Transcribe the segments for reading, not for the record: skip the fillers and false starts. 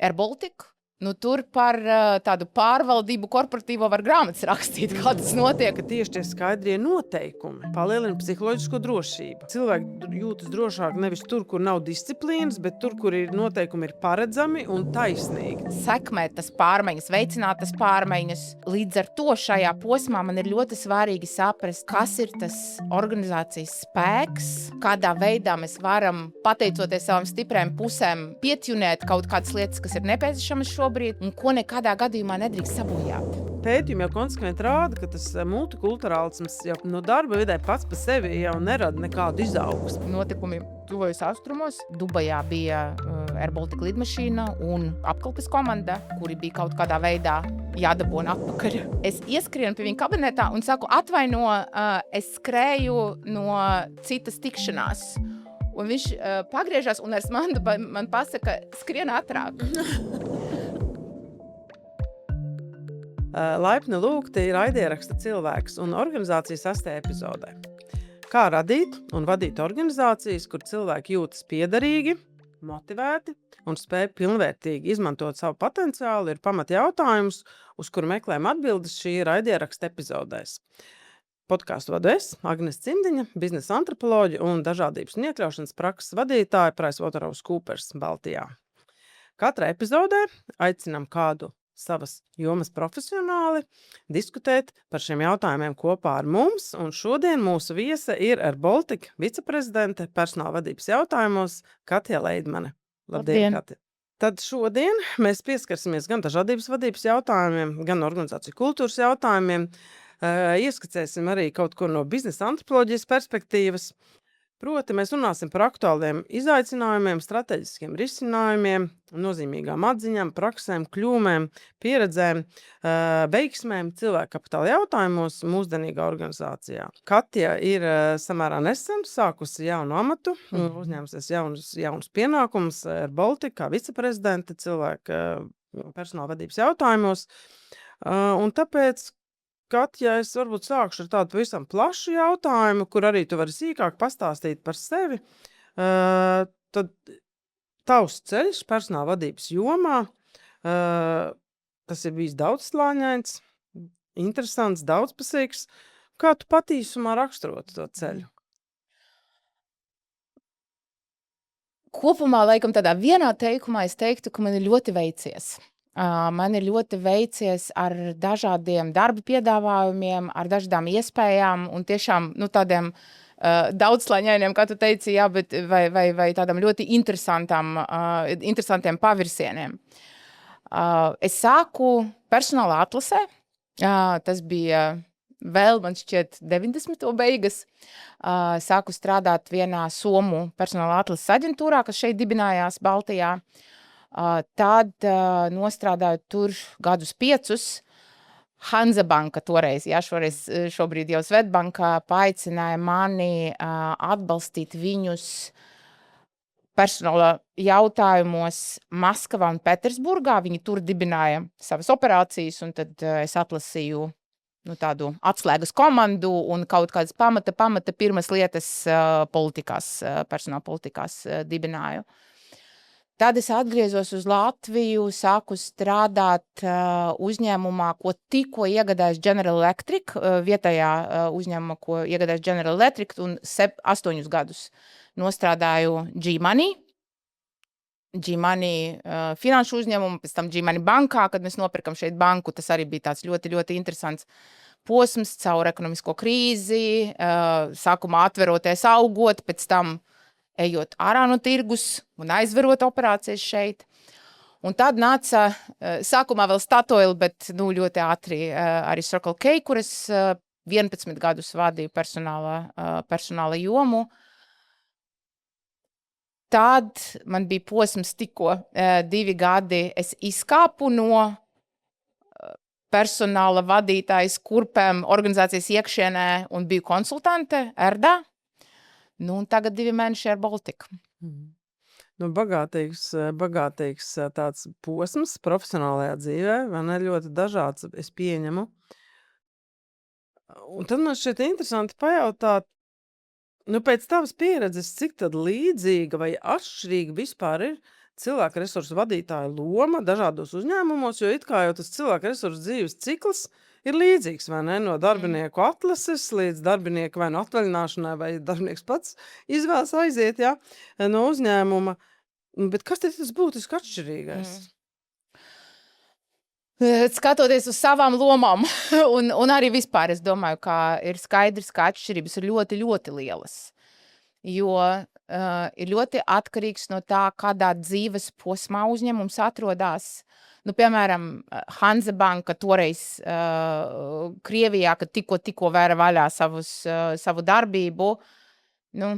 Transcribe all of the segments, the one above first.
AirBaltic. Nu, tur par tādu pārvaldību korporatīvo var grāmatas rakstīt, kā tas notiek. Ka tieši tie skaidrie noteikumi palielina psiholoģisko drošību. Cilvēki jūtas drošāk nevis tur, kur nav disciplīnas, bet tur, kur ir noteikumi ir paredzami un taisnīgi. Sekmēt tas pārmaiņas, veicināt tas pārmaiņas. Līdz ar to šajā posmā man ir ļoti svarīgi saprast, kas ir tas organizācijas spēks, kādā veidā mēs varam, pateicoties savām stiprajām pusēm, pietjunēt kaut kādas lietas, kas ir nepieciešamas šobrīd, un ko nekādā gadījumā nedrīkst sabojāt. Pētījumi jau konsekventi rāda, ka tas multikulturālisms jau no darba vidē pats pa sevi jau nerada nekādu izaugsmu. Notikumi tuvajos austrumos. Dubajā bija AirBaltic lidmašīna un apkalpes komanda, kuri bija kaut kādā veidā jādabūna atpakaļ. Es ieskrienu pie viņa kabinetā un saku, atvaino, es skrēju no citas tikšanās. Un viņš pagriežās un ar smandu man pasaka, skrien ātrāk. Laipni lūgti raidieraksta cilvēks un organizācijas 6. epizodē. Kā radīt un vadīt organizācijas, kur cilvēki jūtas piederīgi, motivēti un spēj pilnvērtīgi izmantot savu potenciālu, ir pamat jautājums, uz kuru meklējam atbildes šī raidieraksta epizodēs. Podcastu vadu es, Agnes Cimdiņa, biznesa antropoloģe un dažādības un iekļaušanas prakses vadītāja PricewaterhouseCoopers Baltijā. Katrā epizodē aicinām kādu savas jomas profesionāli diskutēt par šiem jautājumiem kopā ar mums, un šodien mūsu viese ir AirBaltic viceprezidente personāla vadības jautājumos Katja Leidmane. Labdien. Katja! Tad šodien mēs pieskarsimies gan dažādības vadības jautājumiem, gan organizāciju kultūras jautājumiem, ieskicēsim arī kaut ko no biznesa antropoloģijas perspektīvas. Proti, mēs runāsim par aktuāliem izaicinājumiem, strateģiskiem risinājumiem, nozīmīgām atziņām, praksēm, kļūmēm, pieredzēm, veiksmēm, cilvēku kapitāla jautājumos mūsdienīgā organizācijā. Katja ir samērā nesen sākusi jaunu amatu, uzņēmusies jaunus pienākumus AirBaltic kā viceprezidente cilvēku personāla vadības jautājumos. Un tāpēc Katja, es varbūt sākšu ar tādu pavisam plašu jautājumu, kur arī tu vari sīkāk pastāstīt par sevi. Tad tavs ceļš personāla vadības jomā, tas ir bijis daudzslāņains, interesants, daudzpusīgs. Kā tu patīsumā raksturotu to ceļu? Kopumā, laikam, tādā vienā teikumā es teiktu, ka man ir ļoti veicies. Man ir ļoti veicies ar dažādiem darba piedāvājumiem, ar dažādām iespējām un tiešām tādiem daudzslāņainiem, kā tu teici, jā, bet vai tādam ļoti interesantiem pavirsieniem. Es sāku personāla atlasē, tas bija vēl, man šķiet, 90. beigas. Sāku strādāt vienā Somu personāla atlases aģentūrā, kas šeit dibinājās Baltijā. Tad nostrādāju tur gadus 5. Hansabanka toreiz, šobrīd jau Svetbanka, paaicināja mani atbalstīt viņus personāla jautājumos Maskavā un Petersburgā. Viņi tur dibināja savas operācijas, un tad es atlasīju tādu atslēgas komandu un kaut kādas pamata pirmas lietas personāla politikās dibināju. Tad es atgriezos uz Latviju, sāku strādāt uzņēmumā, ko tikko iegādājis General Electric, vietējā uzņēmumā, ko iegādājis General Electric, un 8 gadus nostrādāju G-Money finanšu uzņēmumu, pēc tam G-Money bankā, kad mēs nopirkam šeit banku. Tas arī bija tāds ļoti, ļoti interesants posms caur ekonomisko krīzi, sākumā atveroties augot, pēc tam ejot ārā no tirgus un aizverot operācijas šeit. Un tad nāca, sākumā vēl Statoil, bet ļoti ātri arī Circle K, kur es 11 gadus vadīju personāla jomu. Tad man bija posms tikko 2 gadi, es izkāpu no personāla vadītājas kurpēm organizācijas iekšienē un biju konsultante RDA. Un tagad 2 mēneši AirBaltic. Bagātīgs tāds posms profesionālajā dzīvē, vai ne, ļoti dažāds, es pieņemu. Un tad man šķiet interesanti pajautāt, pēc tavas pieredzes, cik tad līdzīga vai atšķirīga vispār ir cilvēku resursu vadītāja loma dažādos uzņēmumos, jo it kā jau tas cilvēku resursu dzīves cikls ir līdzīgs, vai ne? No darbinieku atlases līdz darbinieku vai no atvaļināšanai, vai darbinieks pats izvēlas aiziet, jā, no uzņēmuma. Bet kas tad tas būtiski atšķirīgais? Skatoties uz savām lomām, un arī vispār, es domāju, ka ir skaidrs, ka atšķirības ir ļoti, ļoti lielas. Jo ir ļoti atkarīgs no tā, kādā dzīves posmā uzņēmums atrodās. Nu, piemēram, Hansebanka toreiz Krievijā, kad tikko vēra vaļā savu darbību, nu,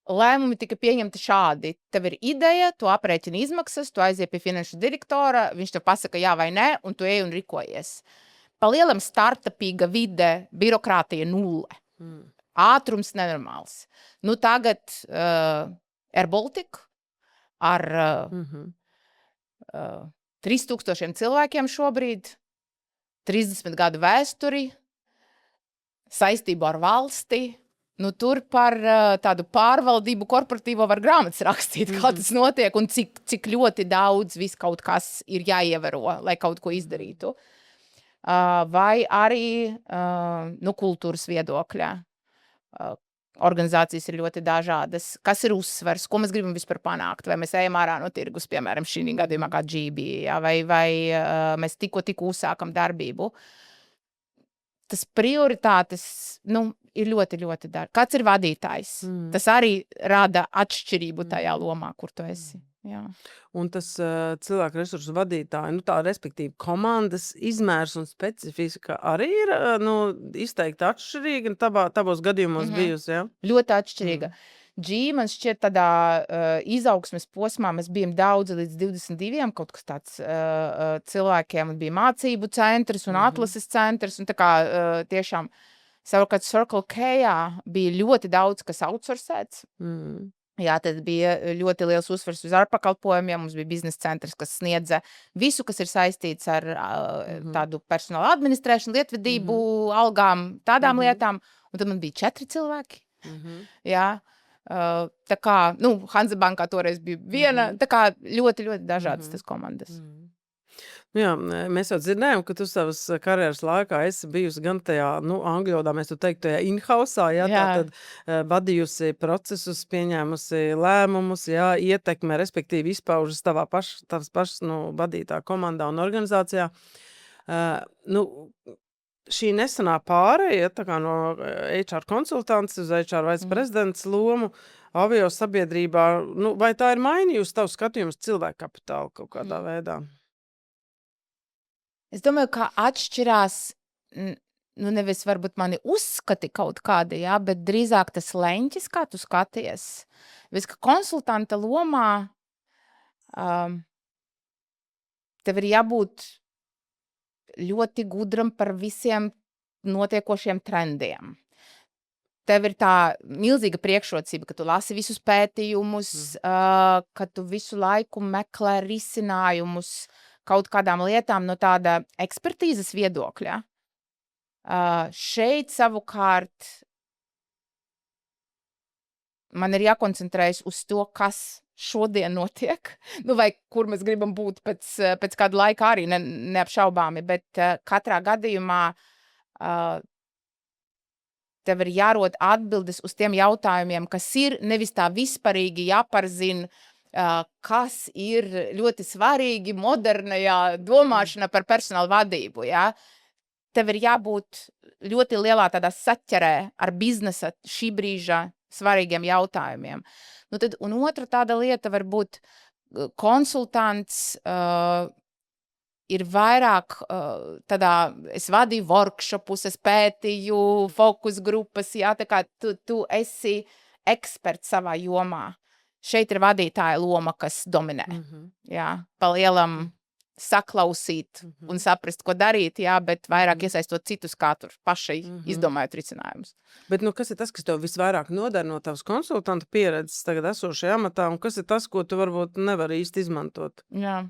lēmumi tika pieņemti šādi. Tev ir ideja, tu aprēķini izmaksas, tu aiziet pie finanšu direktora, viņš tev pasaka jā vai nē, un tu ej un rikojies. Pa lielam startupīga vide, birokrātija nulle. Ātrums nenormāls. Nu, tagad Air Baltic ar 3000 cilvēkiem šobrīd, 30 gadu vēsturi, saistību ar valsti. Nu, tur par tādu pārvaldību korporatīvo var grāmatas rakstīt, kā tas notiek un cik ļoti daudz vis kaut kas ir jāievero, lai kaut ko izdarītu. Vai arī nu, kultūras viedokļā. Organizācijas ir ļoti dažādas. Kas ir uzsvers? Ko mēs gribam vispār panākt? Vai mēs ejam ārā no tirgus, piemēram, šī gadījumā kā GB, ja? vai mēs tikko uzsākam darbību? Tas prioritātes, nu, ir ļoti, ļoti dārgi. Kāds ir vadītājs? Tas arī rada atšķirību tajā lomā, kur tu esi. Jā. Un tas cilvēku resursu vadītāji, nu tā respektīvi komandas izmērs un specifika arī ir nu, izteikti atšķirīga tavos gadījumos bijusi, ja? Ļoti atšķirīga. G, man šķiet tādā izaugsmes posmā, mēs bijām daudzi līdz 22, kaut kas tāds cilvēkiem, un bija mācību centrs un atlases centrs, un tā kā tiešām savukārt Circle K-jā bija ļoti daudz, kas outsourcēts. Jā, tad bija ļoti liels uzsvars uz ārpakalpojumiem, mums bija biznesa centrs, kas sniedza visu, kas ir saistīts ar tādu personāla administrēšanu, lietvedību, algām, tādām lietām, un tad man bija 4 cilvēki. Jā. Tā kā, nu, Hansebankā toreiz bija viena, tā kā ļoti, ļoti dažādas tas komandas. Jā, mēs jau dzirdējām, ka tu savas karjeras laikā esi bijusi gan tajā, nu, angļu valodā mēs tu teiktu, tajā in-housā, jā, tātad vadījusi procesus, pieņēmusi lēmumus, jā, ietekme, respektīvi izpaužas tavas pašas, nu, vadītā komandā un organizācijā. Nu, šī nesenā pārēja, tā kā no HR konsultants uz HR viceprezidents lomu avio sabiedrībā, nu, vai tā ir mainījusi tavu skatījumus cilvēku kapitālu kaut kādā veidā? Es domāju, ka atšķirās, nu, nevis varbūt mani uzskati kaut kādi, jā, bet drīzāk tas leņķis, kā tu skaties. Vis, ka konsultanta lomā tev ir jābūt ļoti gudram par visiem notiekošiem trendiem. Tev ir tā milzīga priekšrocība, ka tu lasi visus pētījumus, ka tu visu laiku meklē risinājumus kaut kādām lietām no tāda ekspertīzes viedokļa. Šeit savukārt man ir jākoncentrējas uz to, kas šodien notiek, nu vai kur mēs gribam būt pēc kāda laika arī neapšaubāmi, bet katrā gadījumā tev ir jārod atbildes uz tiem jautājumiem, kas ir nevis tā vispārīgi jāparzina, kas ir ļoti svarīgi modernajā domāšanā par personāla vadību, jā. Tev ir jābūt ļoti lielā tādā saķerē ar biznesa šī brīža svarīgiem jautājumiem. Nu tad, un otra tāda lieta var būt konsultants ir vairāk tādā, es vadīju workshopus, es pētīju fokus grupas, jā, tā kā tu esi eksperts savā jomā. Šeit ir vadītāja loma, kas dominē. Jā, pa lielam saklausīt un saprast, ko darīt, jā, bet vairāk iesaistot citus, kā tur pašai izdomājot risinājumus. Bet, nu, kas ir tas, kas tev visvairāk nodara no tavas konsultanta pieredzes tagad esošajā amatā, un kas ir tas, ko tu varbūt nevari īsti izmantot? Jā.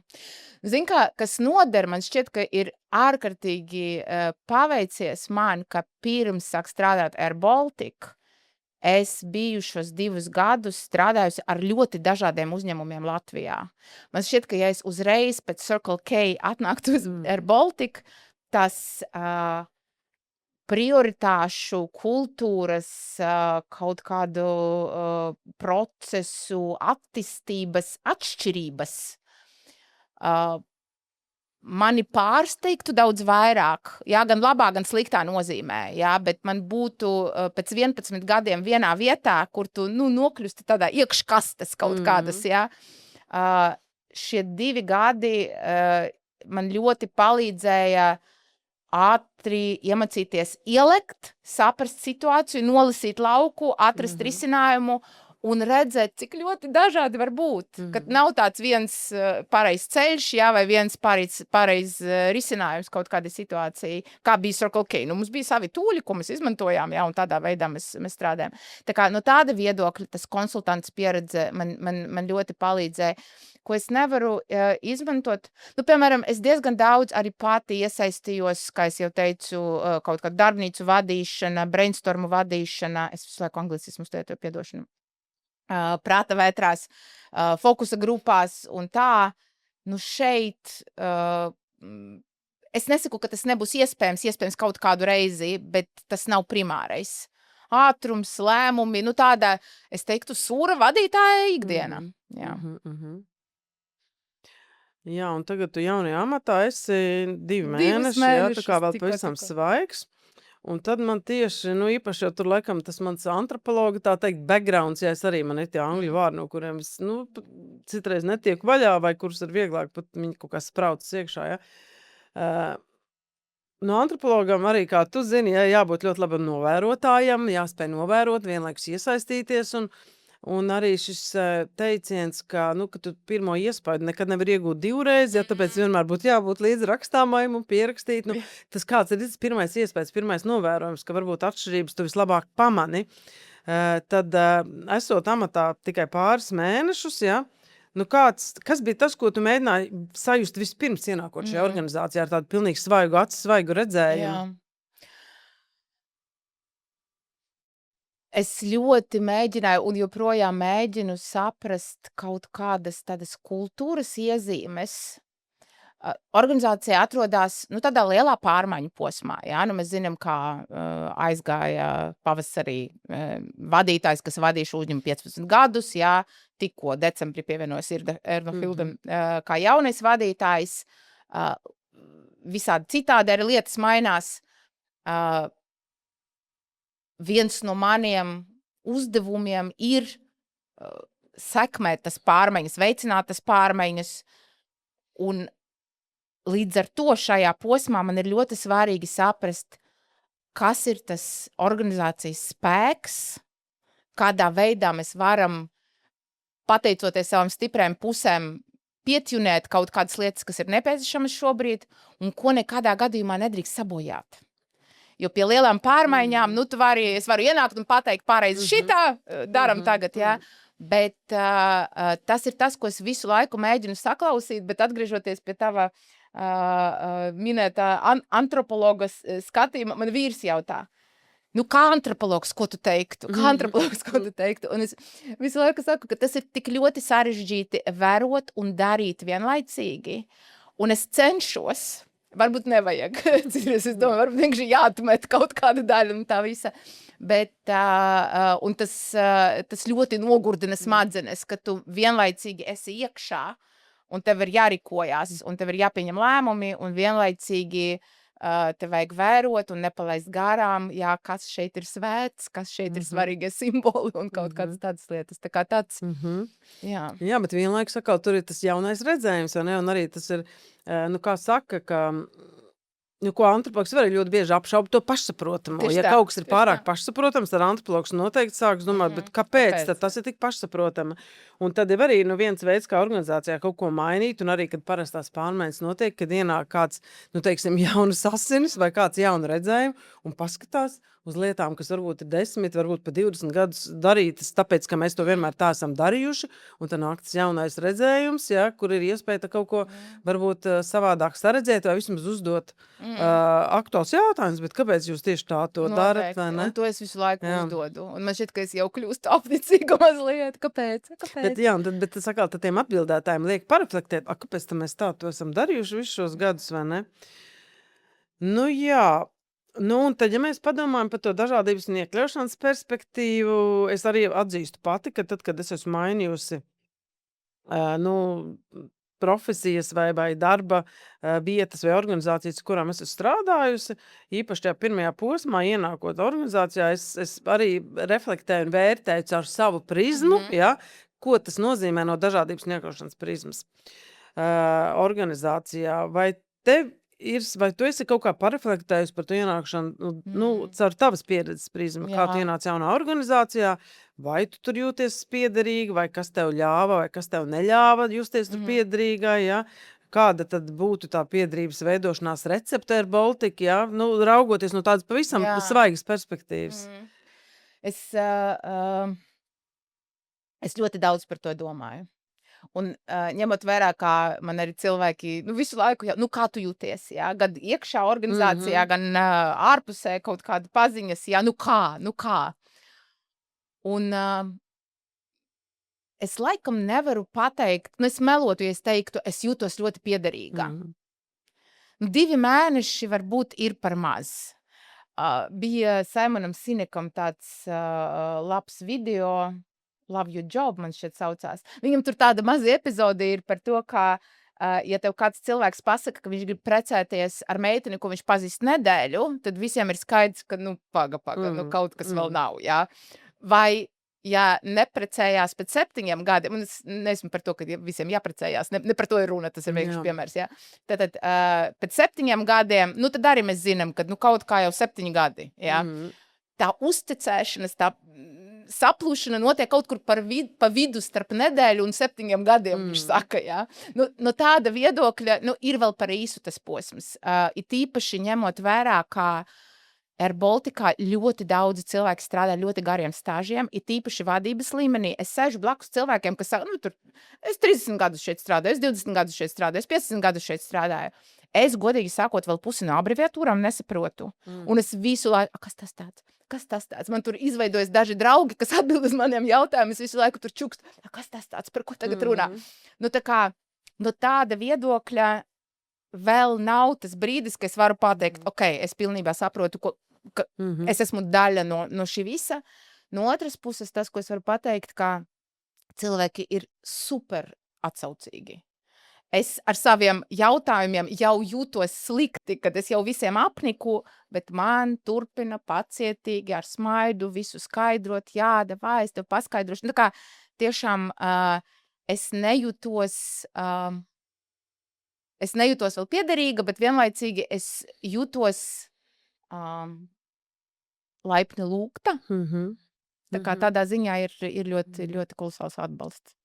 Zin kā, kas nodara, man šķiet, ka ir ārkārtīgi paveicies man, ka pirms sāk strādāt Air Baltic, es biju šos 2 gadus strādājusi ar ļoti dažādiem uzņēmumiem Latvijā. Man šķiet, ka ja es uzreiz pēc Circle K atnāktu uz Air Baltic, tas prioritāšu, kultūras, kaut kādu procesu, attīstības atšķirības mani pārsteigtu daudz vairāk, jā, gan labā, gan sliktā nozīmē, jā, bet man būtu pēc 11 gadiem vienā vietā, kur tu, nokļusti tādā iekškastes kaut kādas, jā. Šie 2 gadi man ļoti palīdzēja ātri iemācīties ielekt, saprast situāciju, nolasīt lauku, atrast risinājumu, un redzēt, cik ļoti dažādi var būt. Kad nav tāds viens pareizs ceļš, jā, vai viens pareizs risinājums kaut kādai situācijai, kā bija Circle K. Mums bija savi tūļi, ko mēs izmantojām, jā, un tādā veidā mēs strādājam. Tā kā no tāda viedokļa tas konsultants pieredze man ļoti palīdzēja, ko es nevaru izmantot. Piemēram, es diezgan daudz arī pati iesaistījos, kā es jau teicu, kaut kādu darbnīcu vadīšana, brainstormu vadīšana, es visu laiku anglicismu lietoju, piedošanu. Prāta vētrās, fokusa grupās un tā, šeit es nesaku, ka tas nebūs iespējams kaut kādu reizi, bet tas nav primārais. Ātrums, lēmumi, tāda, es teiktu, sūra vadītāja ikdiena. Jā. Jā, un tagad tu jaunajā amatā esi 2 mēneši, jā, tā kā vēl pavisam svaigs. Un tad man tieši, īpaši jau tur laikam tas mans antropologa, tā teikt, backgrounds, ja es arī man ir tie angļu vārdi, no kuriem es, citreiz netieku vaļā, vai kurus ir vieglāk pat viņi kaut kā spraucas iekšā, ja. No antropologam arī, kā tu zini, jābūt ļoti labam novērotājam, jāspēj novērot, vienlaikus iesaistīties, un arī šis teiciens, ka tu pirmo iespaidu nekad nevar iegūt 2 reizes, tāpēc vienmēr būtu jābūt līdz rakstāmajam un pierakstīt. Tas kāds ir tas pirmais iespējas, pirmais novērojums, ka varbūt atšķirības tu vislabāk pamani. Tad, esot amatā tikai pāris mēnešus, ja, kas bija tas, ko tu mēģināji sajust vispirms ienākot šajā organizācijā ar tādu pilnīgi svaigu acu, svaigu redzējumu? Jā. Es ļoti mēģināju un joprojām mēģinu saprast kaut kādas tādas kultūras iezīmes. Organizācija atrodas tādā lielā pārmaiņu posmā. Jā? Mēs zinām, kā aizgāja pavasarī vadītājs, kas vadīja uzņēmumu 15 gadus, jā, tikko decembrī pievienojas Erno Hildam kā jaunais vadītājs. Visādi citādi arī lietas mainās. Viens no maniem uzdevumiem ir sekmēt tas pārmaiņas, veicināt tas pārmaiņas, un līdz ar to šajā posmā man ir ļoti svarīgi saprast, kas ir tas organizācijas spēks, kādā veidā mēs varam, pateicoties savām stiprām pusēm, pietjunēt kaut kādas lietas, kas ir nepieciešamas šobrīd, un ko nekādā gadījumā nedrīkst sabojāt. Jo pie lielām pārmaiņām, es varu ienākt un pateikt pareizi šitā, daram tagad, jā. Bet tas ir tas, ko es visu laiku mēģinu saklausīt, bet atgriežoties pie tava minētā antropologa skatījuma, man vīrs jautā, kā antropologs, ko tu teiktu? Un es visu laiku saku, ka tas ir tik ļoti sarežģīti vērot un darīt vienlaicīgi. Un es cenšos, varbūt nevajag, es domāju, varbūt vienkārši jāatmet kaut kāda daļa un tā visa. Bet, un tas ļoti nogurdina smadzenes, ka tu vienlaicīgi esi iekšā, un tev ir jārikojās, un tev ir jāpieņem lēmumi, un vienlaicīgi te vajag vērot un nepalaist garām, jā, kas šeit ir svēts, kas šeit ir svarīgie simboli un kaut kādas tādas lietas. Tā kā tāds, jā. Jā, bet vienlaikus atkal tur ir tas jaunais redzējums, vai ne? Un arī tas ir, kā saka, ka, ko antropologs var ļoti bieži apšaubt to pašsaprotamo. Tieši Ja tā, kaut kas ir tieši pārāk tā. pašsaprotams, tad antropologs noteikti sāks domāt, bet kāpēc tad tas ir tik pašsaprotama? Un tad ir arī viens veids, kā organizācijā kaut ko mainīt, un arī, kad parastās pārmaiņas notiek, kad ienāk kāds, teiksim, jaunas asinis vai kāds jauna redzējuma, un paskatās, uz lietām, kas varbūt ir 10, varbūt pa 20 gadus darītas, tāpēc, ka mēs to vienmēr tā esam darījuši, un tad nāk tas jaunais redzējums, ja, kur ir iespēja kaut ko varbūt savādāk saredzēt vai vismaz uzdot aktuāls jautājums, bet kāpēc jūs tieši tā to darat, vai ne? Un to es visu laiku uzdodu. Un man šķiet, ka es jau kļūstu apnicīga mazliet. Kāpēc? Bet, jā, bet tas atkal tiem atbildētājiem liek pareflektēt, kāpēc mēs tā to esam darījuši visus šos gadus, vai ne? Nu jā, un tad, ja mēs padomājam par to dažādības un iekļaušanas perspektīvu, es arī atzīstu pati, ka tad, kad es esmu mainījusi, profesijas vai darba vietas vai organizācijas, kurām es esmu strādājusi, īpaši tajā pirmajā posmā, ienākot organizācijā, es arī reflektēju un vērtēju caur savu prizmu, ja, ko tas nozīmē no dažādības un iekļaušanas prizmas organizācijā. Vai tu esi kaut kā pareflektējusi par to ienākšanu, caur tavas pieredzes prizmu, kā tu ienāc jaunā organizācijā, vai tu tur jūties piederīga, vai kas tev ļāva, vai kas tev neļāva justies tur piederīgā, ja? Kāda tad būtu tā piederības veidošanās recepte ar Baltiku, ja? Raugoties no tādas pavisam svaigas perspektīvas. Es ļoti daudz par to domāju. Un ņemot vērā, kā man arī cilvēki visu laiku, kā tu jūties, gan iekšā organizācijā, gan ārpusē kaut kāda paziņas, kā. Un es laikam nevaru pateikt, es melotu, ja es teiktu, es jūtos ļoti piederīga. 2 mēneši varbūt ir par maz. Bija Simonam Sinekam tāds labs video, Love Your Job, man šķiet saucās. Viņam tur tāda maza epizode ir par to, kā, ja tev kāds cilvēks pasaka, ka viņš grib precēties ar meiteni, ko viņš pazīst nedēļu, tad visiem ir skaidrs, ka, paga, kaut kas vēl nav, jā. Vai, ja neprecējās pēc 7 gadiem, un es neesmu par to, ka visiem jāprecējās, ne par to ir runa, tas ir vienkārši piemērs, jā. Tad pēc 7 gadiem, tad arī mēs zinām, ka, kaut kā jau 7 gadi, jā. Tā uzticēšanas, tā saplūšana notiek kaut kur pa vidu starp nedēļu un 7 gadiem, viņš saka, jā. No tāda viedokļa, ir vēl par īsu tas posms. It īpaši ņemot vērā, kā Air Balticā ļoti daudzi cilvēki strādā ļoti gariem stāžiem, it īpaši vadības līmenī. Es sēžu blakus cilvēkiem, kas saka, es 30 gadus šeit strādāju, es 20 gadus šeit strādāju, es 50 gadus šeit strādāju. Es, godīgi sakot, vēl pusi no abreviatūrām nesaprotu. Un es visu laiku, kas tas tāds? Kas tas tāds? Man tur izveidojas daži draugi, kas atbild uz maniem jautājumiem, es visu laiku tur čukst, kas tas tāds, par ko tagad runā? Tā kā, no tāda viedokļa vēl nav tas brīdis, ka es varu pateikt, es pilnībā saprotu, ka es esmu daļa no šī visa. No otras puses, tas, ko es varu pateikt, ka cilvēki ir super atsaucīgi. Es ar saviem jautājumiem jau jūtos slikti, kad es jau visiem apniku, bet man turpina pacietīgi ar smaidu visu skaidrot, vai es tev paskaidrošu. Tā kā tiešām es nejūtos vēl piederīga, bet vienlaicīgi es jūtos laipni lūgta. Tā kā tādā ziņā ir ļoti, ļoti kolosāls atbalsts.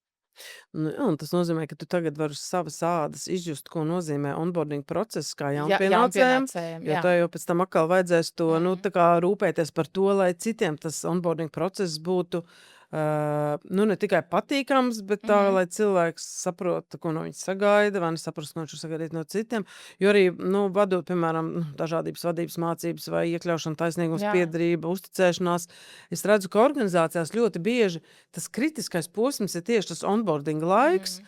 Un tas nozīmē, ka tu tagad vari savas ādas izjust, ko nozīmē onboarding process kā jaunpienācējiem, jo tev jau pēc tam atkal vajadzēs to, tā kā rūpēties par to, lai citiem tas onboarding process būtu ne tikai patīkams, bet tā, lai cilvēks saprot, ko no viņas sagaida, vai nesaprast, ko viņš sagaidīt no citiem. Jo arī, vadot, piemēram, dažādības vadības mācības vai iekļaušana, taisnīgums, piederība, uzticēšanās, es redzu, ka organizācijās ļoti bieži tas kritiskais posms ir tieši tas onboarding laiks,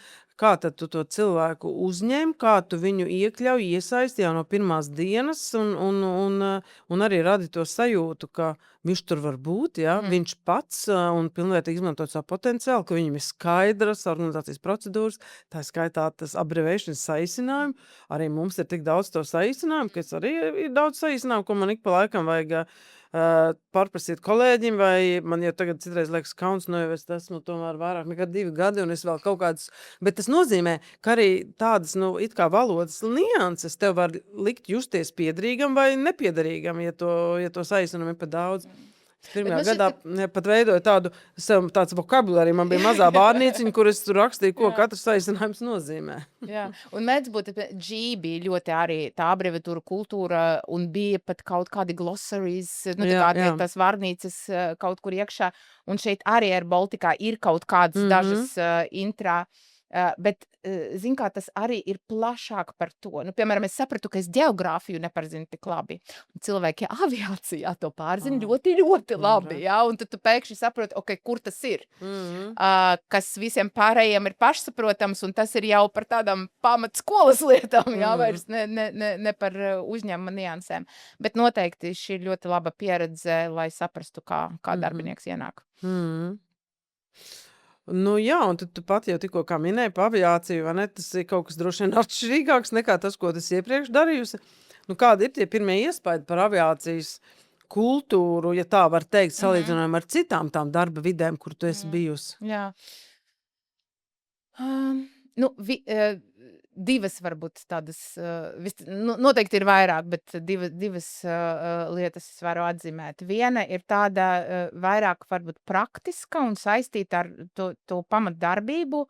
kā tad tu to cilvēku uzņem, kā tu viņu iekļauj, iesaisti jau no pirmās dienas un arī radi to sajūtu, ka viņš tur var būt, viņš pats un pilnvērtīgi izmantot savu potenciālu, ka viņam ir skaidras organizācijas procedūras, tā skaitā tas abbreviations saīsinājumi. Arī mums ir tik daudz to saīsinājumu, ka es arī ir daudz saīsinājumu, ko man ik pa laikam vajag pārprasīt kolēģim, vai man jau tagad citreiz liekas kauns, jo es esmu tomēr vairāk nekā 2 gadi, un es vēl kaut kādas, bet tas nozīmē, ka arī tādas, it kā valodas nianses tev var likt justies piederīgam vai nepiederīgam, ja to saīsinājumi ir pa daudz. Pirmajā man šķiet, gadā pat veidoju tāds vokabulāriju. Man bija mazā bārnīciņa, kur es tur rakstīju, ko Jā. katrs saīsinājums nozīmē. Jā, un mēdz būt, G bija ļoti arī tā abreviatūra kultūra, un bija pat kaut kādi glossaries, nu tā Jā, kā jā. tas vārnīcas kaut kur iekšā, un šeit arī Air Balticā ir kaut kādas dažas intrā, bet, zin kā, tas arī ir plašāk par to. Nu, piemēram, es sapratu, ka es ģeogrāfiju neparzinu tik labi, un cilvēki aviācijā to pārzina ļoti, ļoti labi, jā, un tad tu pēkšņi saproti, ok, kur tas ir, kas visiem pārējiem ir pašsaprotams, un tas ir jau par tādām pamatskolas lietām, jā, vairs ne par uzņēmuma niansēm. Bet noteikti šī ir ļoti laba pieredze, lai saprastu, kā darbinieks ienāk. Nu jā, un tu pat jau tikko kā minēji pa aviāciju, vai ne? Tas ir kaut kas droši vien atšķirīgāks nekā tas, ko tas iepriekš darījusi. Nu, kādi ir tie pirmie iespaidi par aviācijas kultūru, ja tā var teikt, salīdzinājumā ar citām tām darba vidēm, kur tu esi bijusi? Jā. Nu, divas varbūt tādas, noteikti ir vairāk, bet divas lietas es varu atzīmēt. Viena ir tāda vairāk varbūt praktiska un saistīta ar to pamatdarbību.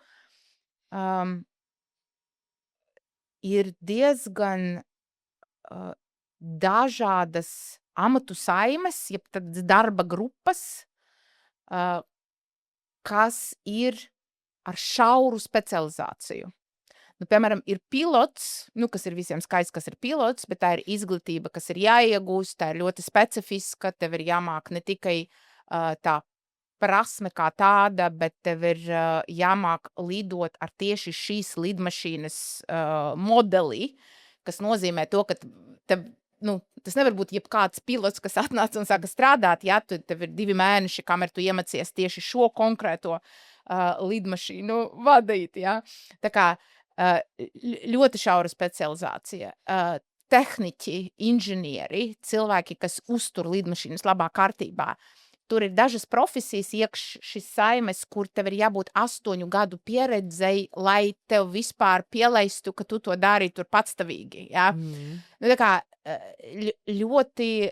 Ir diezgan dažādas amatu saimes, jeb tādas darba grupas, kas ir ar šauru specializāciju. Nu, piemēram, ir pilots, kas ir visiem skaists, kas ir pilots, bet tā ir izglītība, kas ir jāiegūst, tā ir ļoti specifiska, tev ir jāmāk ne tikai tā prasme kā tāda, bet tev ir jāmāk lidot ar tieši šīs lidmašīnas modeli, kas nozīmē to, ka tev, tas nevar būt jebkāds pilots, kas atnāca un sāka strādāt, ja tev ir 2 mēneši, kamēr tu iemācies tieši šo konkrēto lidmašīnu vadīt, ja. Tā kā ļoti šaura specializācija. Tehniķi, inženieri, cilvēki, kas uztur lidmašīnas labā kārtībā. Tur ir dažas profesijas šis saimes, kur tev ir jābūt 8 gadu pieredzei, lai tev vispār pielaistu, ka tu to dari tur patstāvīgi. Ja? Nu, tā kā ļoti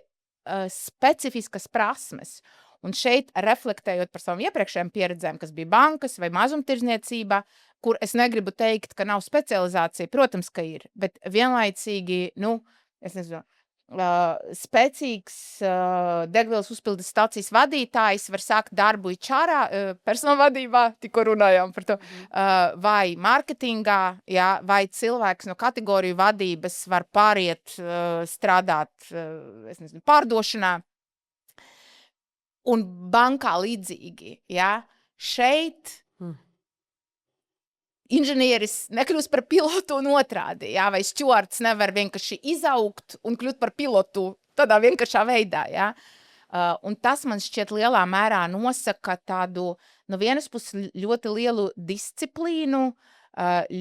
specifiskas prasmes. Un šeit, reflektējot par savām iepriekšējām pieredzēm, kas bija bankas vai mazumtirdzniecība, kur es negribu teikt, ka nav specializācija, protams, ka ir, bet vienlaicīgi, es nezinu, spēcīgs degvielas uzpildes stācijas vadītājs var sākt darbu HR-ā, personāla vadībā, tikko runājām par to, vai mārketingā, jā, vai cilvēks no kategoriju vadības var pāriet strādāt, es nezinu, pārdošanā, un bankā līdzīgi, jā, šeit inženieris nekļūst par pilotu un otrādi, jā, vai stjuards nevar vienkārši izaugt un kļūt par pilotu tādā vienkāršā veidā, jā. Un tas man šķiet lielā mērā nosaka tādu, no vienas puses ļoti lielu disciplīnu,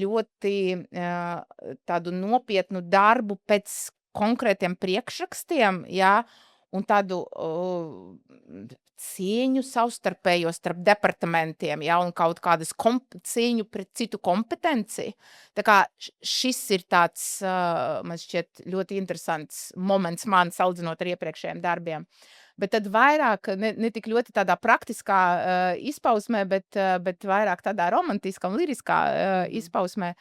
ļoti tādu nopietnu darbu pēc konkrētiem priekšrakstiem, jā, un tādu cieņu savstarpējo starp departamentiem, ja, un kaut kādas cieņu pret citu kompetenci. Tā kā šis ir tāds, man šķiet, ļoti interesants moments man salīdzinot ar iepriekšējiem darbiem. Bet tad vairāk, ne tik ļoti tādā praktiskā izpausmē, bet vairāk tādā romantiskā un liriskā izpausmē.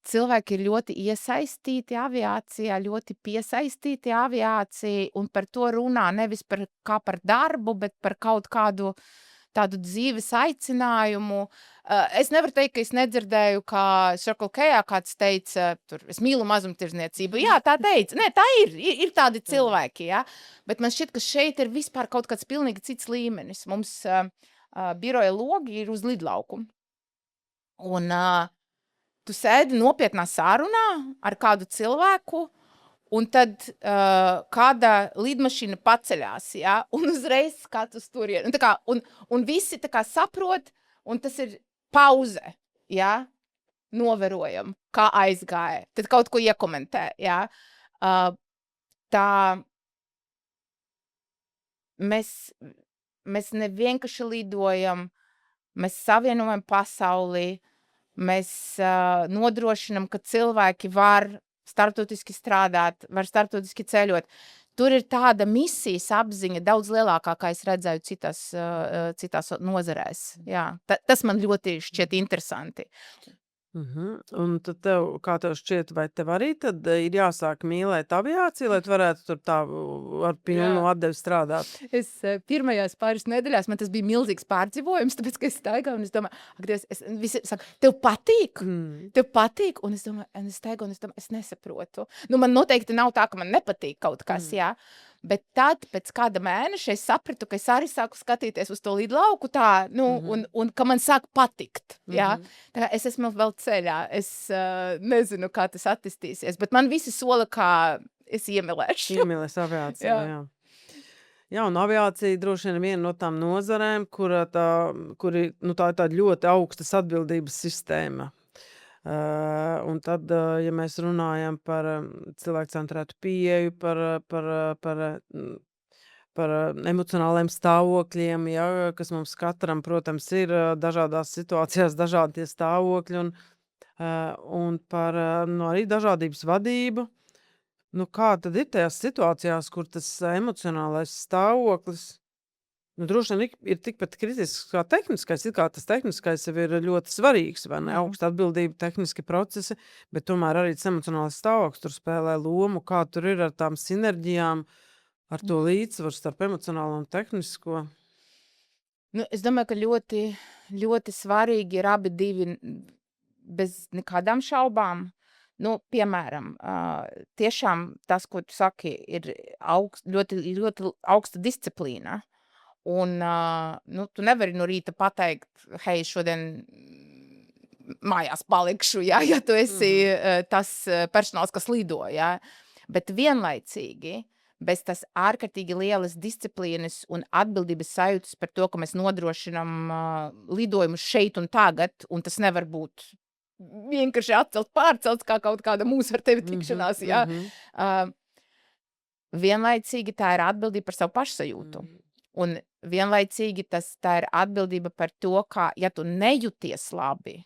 Cilvēki ir ļoti iesaistīti aviācijā, ļoti piesaistīti aviācijai, un par to runā nevis kā par darbu, bet par kaut kādu tādu dzīves aicinājumu. Es nevaru teikt, ka es nedzirdēju, kā Circle K-ā kāds teica, es mīlu mazumtirdzniecību. Jā, tā teica. Nē, tā ir tādi cilvēki, jā. Bet man šķiet, ka šeit ir vispār kaut kāds pilnīgi cits līmenis. Mums biroja logi ir uz lidlauku. Un tu sēdi nopietnā sarunā ar kādu cilvēku, un tad kāda lidmašīna paceļās, ja, un uzreiz skats turien. Un visi tā kā saprot, un tas ir pauze, ja, novērojam, kā aizgāja. Tad kaut ko iekomentē, ja. Tā mēs nevienkārši lidojam, mēs savienojam pasauli, mēs nodrošinam, ka cilvēki var starptautiski strādāt, var starptautiski ceļot. tur ir tāda misijas apziņa daudz lielākā, kā es redzēju citās nozarēs. Jā, tas man ļoti šķiet interesanti. Un tad tev, kā tev šķiet, vai tev arī tad ir jāsāk mīlēt aviāciju, lai tu varētu tur tā ar pilnu atdevi strādāt? Es pirmajās pāris nedēļās, man tas bija milzīgs pārdzīvojums, tāpēc, ka es staigāju un es domāju, ak, Dievs, visi saka, tev patīk? Tev patīk? Un es domāju, es nesaprotu. Nu, man noteikti nav tā, ka man nepatīk kaut kas, jā. Bet tad, pēc kāda mēneša, es sapratu, ka es arī sāku skatīties uz to lidlauku tā, un ka man sāk patikt, jā. Tā kā es esmu vēl ceļā, es nezinu, kā tas attīstīsies, bet man visi sola, kā es iemīlēšu. Iemīlēs aviāciju, jā. Jā, un aviācija droši vien viena no tām nozarēm, tā ir tāda ļoti augstas atbildības sistēma. Un tad, ja mēs runājam par cilvēkcentrētu pieeju, par emocionāliem stāvokļiem, ja, kas mums katram, protams, ir dažādās situācijās dažādi tie stāvokļi, un par arī dažādības vadību. Kā tad ir tajās situācijās, kur tas emocionālais stāvoklis droši vien ir tikpat kritisks kā tehniskais, it kā tas tehniskais jau ir ļoti svarīgs, vai ne? Augsta atbildība, tehniski procesi, bet tomēr arī tas emocionālais stāvoklis tur spēlē lomu, kā tur ir ar tām sinerģijām, ar to līdzsvaru starp emocionālo un tehnisko. Es domāju, ka ļoti, ļoti svarīgi ir abi divi bez nekādām šaubām. Piemēram, tiešām tas, ko tu saki, ir ļoti, ļoti augsta disciplīna. Un tu nevari no rīta pateikt, hei, šodien mājās palikšu, ja tu esi tas personāls, kas lido. Ja? Bet vienlaicīgi, bez tas ārkārtīgi lielas disciplīnas un atbildības sajūtas par to, ka mēs nodrošinām lidojumus šeit un tagad, un tas nevar būt vienkārši pārcelts kā kaut kāda mūsu ar tevi tikšanās. Ja? Vienlaicīgi tā ir atbildība par savu pašsajūtu. Un vienlaicīgi tā ir atbildība par to, ka, ja tu nejūties labi,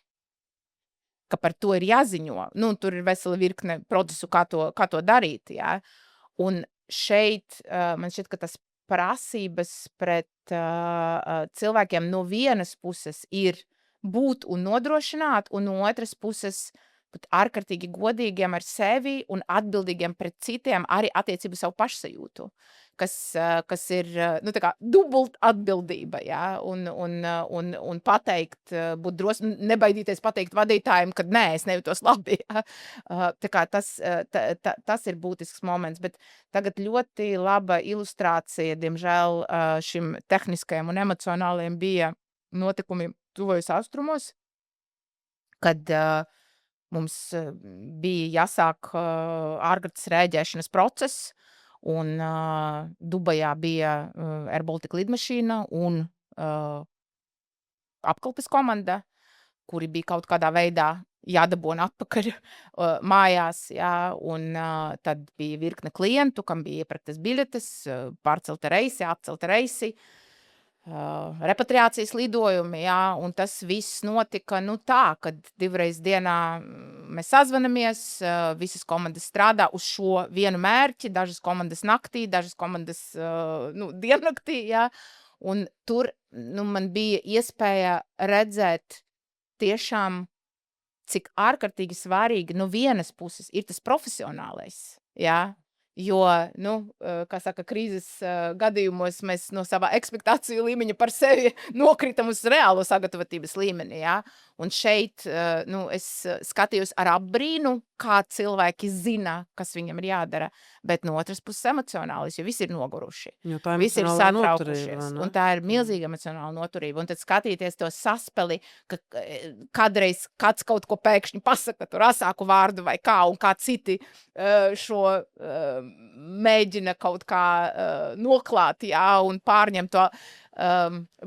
ka par to ir jāziņo. Tur ir vesela virkne procesu, kā to darīt. Ja? Un šeit man šķiet, ka tas prasības pret cilvēkiem no vienas puses ir būt un nodrošināt, un no otras puses būt ārkārtīgi godīgiem ar sevi un atbildīgiem pret citiem arī attiecību savu pašsajūtu, kas ir tā kā dubult atbildība, ja? Un pateikt, būt drosmi, nebaidīties pateikt vadītājiem, kad nē, es nejūtos labi. Ja? Tā kā tas ir būtisks moments, bet tagad ļoti laba ilustrācija, diemžēl, šim tehniskajam un emocionālajam bija notikumi tuvajos austrumos, kad mums bija jāsāk ārkārtas rēģēšanas process, un Dubajā bija Air Baltica lidmašīna un apkalpes komanda, kuri bija kaut kādā veidā jādabona atpakaļ mājās, jā, un tad bija virkne klientu, kam bija iepirktas biļetes, pārcelta reisi, atcelta reisi, repatriācijas lidojumi, jā, un tas viss notika tā, kad 2 reizes dienā mēs sazvanamies, visas komandas strādā uz šo vienu mērķi, dažas komandas naktī, dažas komandas diennaktī, jā, un tur man bija iespēja redzēt tiešām, cik ārkārtīgi svarīgi no vienas puses ir tas profesionālais, jā, jo, kā saka, krīzes gadījumos mēs no savā ekspektāciju līmeņa par sevi nokritam uz reālo sagatavotības līmeni, jā. Un šeit, es skatījos ar apbrīnu, kā cilvēki zina, kas viņam ir jādara, bet no otras puses emocionālis, jo visi ir noguruši. Visi ir satraukušies, un tā ir milzīga emocionāla noturība. Un tad skatīties to saspeli, ka kādreiz kāds kaut ko pēkšņi pasaka, tur asāku vārdu vai kā, un kā citi šo mēģina kaut kā noklāt, jā, un pārņemt to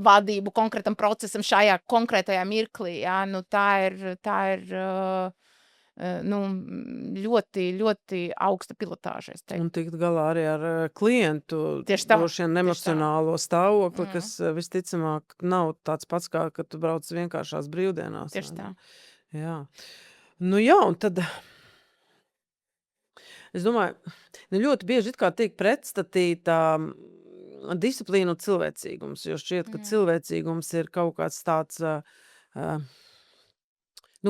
vadību konkrētam procesam šajā konkrētajā mirklī, jā, tā ir ļoti, ļoti augsta pilotāža, es teiktu. Un tikt galā arī ar klientu, droši vien emocionālo stāvokli, kas visticamāk nav tāds pats, kā, kad tu brauc vienkāršās brīvdienās. Tieši tā. Jā. Jā, un tad Es domāju, ļoti bieži it kā tiek pretstatīta disciplīna un cilvēcīgums, jo šķiet, ka cilvēcīgums ir kaut kāds tāds,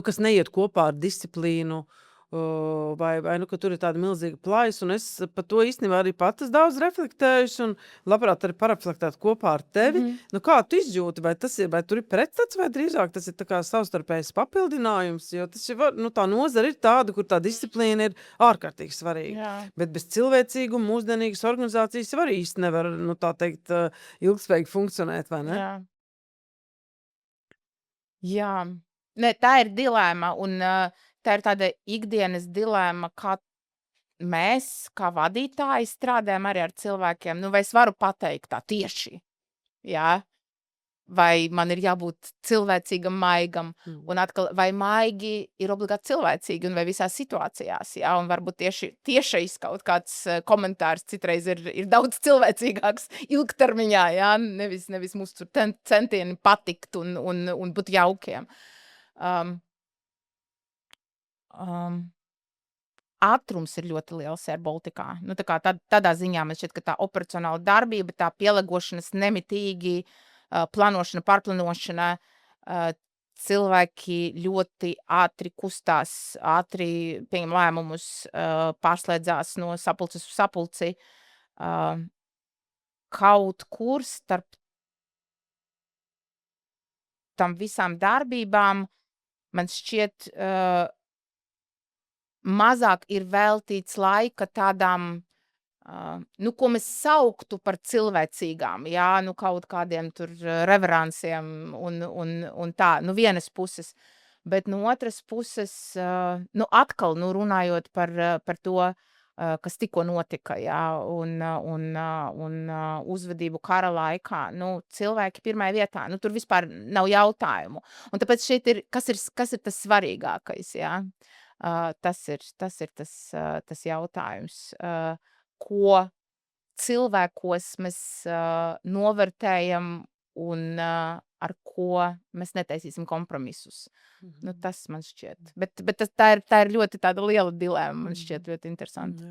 kas neiet kopā ar disciplīnu, vai ka tur ir tāda milzīga plājs, un es par to īstenībā arī pats daudz reflektējuši, un labprāt arī paraflektēt kopā ar tevi. Kā tu izjūti, vai tur ir pretstats, vai drīzāk tas ir tā kā savstarpējs papildinājums, jo tas ir, tā nozara ir tāda, kur tā disciplīna ir ārkārtīgi svarīga. Jā. Bet bez cilvēcīguma mūsdienīgas organizācijas var īsti nevar, tā teikt, ilgspējīgi funkcionēt, vai ne? Jā. Ne, tā ir dilēma, un tā ir tāda ikdienas dilēma, kā mēs, kā vadītāji, strādājam arī ar cilvēkiem. Vai es varu pateikt tā tieši? Jā. Vai man ir jābūt cilvēcīgam, maigam, un atkal, vai maigi ir obligāti cilvēcīgi, un vai visās situācijās, jā, un varbūt tiešais kaut kāds komentārs citreiz ir daudz cilvēcīgāks ilgtermiņā, jā, nevis mūsu centieni patikt un būt jaukiem. Ātrums ir ļoti liels Air Balticā. Tādā ziņā man šķiet, ka tā operacionāla darbība, tā pielāgošanas nemitīgi, plānošana, pārplānošana, cilvēki ļoti ātri kustās, ātri pieņem lēmumus, pārslēdzās no sapulces uz sapulci. Kaut kur starp tam visām darbībām man šķiet mazāk ir veltīts laika tādām, ko mēs sauktu par cilvēcīgām, jā, kaut kādiem tur reveransiem un tā, vienas puses. Bet no otras puses, atkal, runājot par to, kas tikko notika, jā, un uzvedību kara laikā, cilvēki pirmajā vietā, tur vispār nav jautājumu. Un tāpēc šeit ir, kas ir tas svarīgākais, jā? Tas ir tas jautājums, ko cilvēkos mēs novērtējam un ar ko mēs netaisīsim kompromisus. Tas man šķiet. Bet tā ir ļoti tāda liela dilēma, man šķiet ļoti interesanti.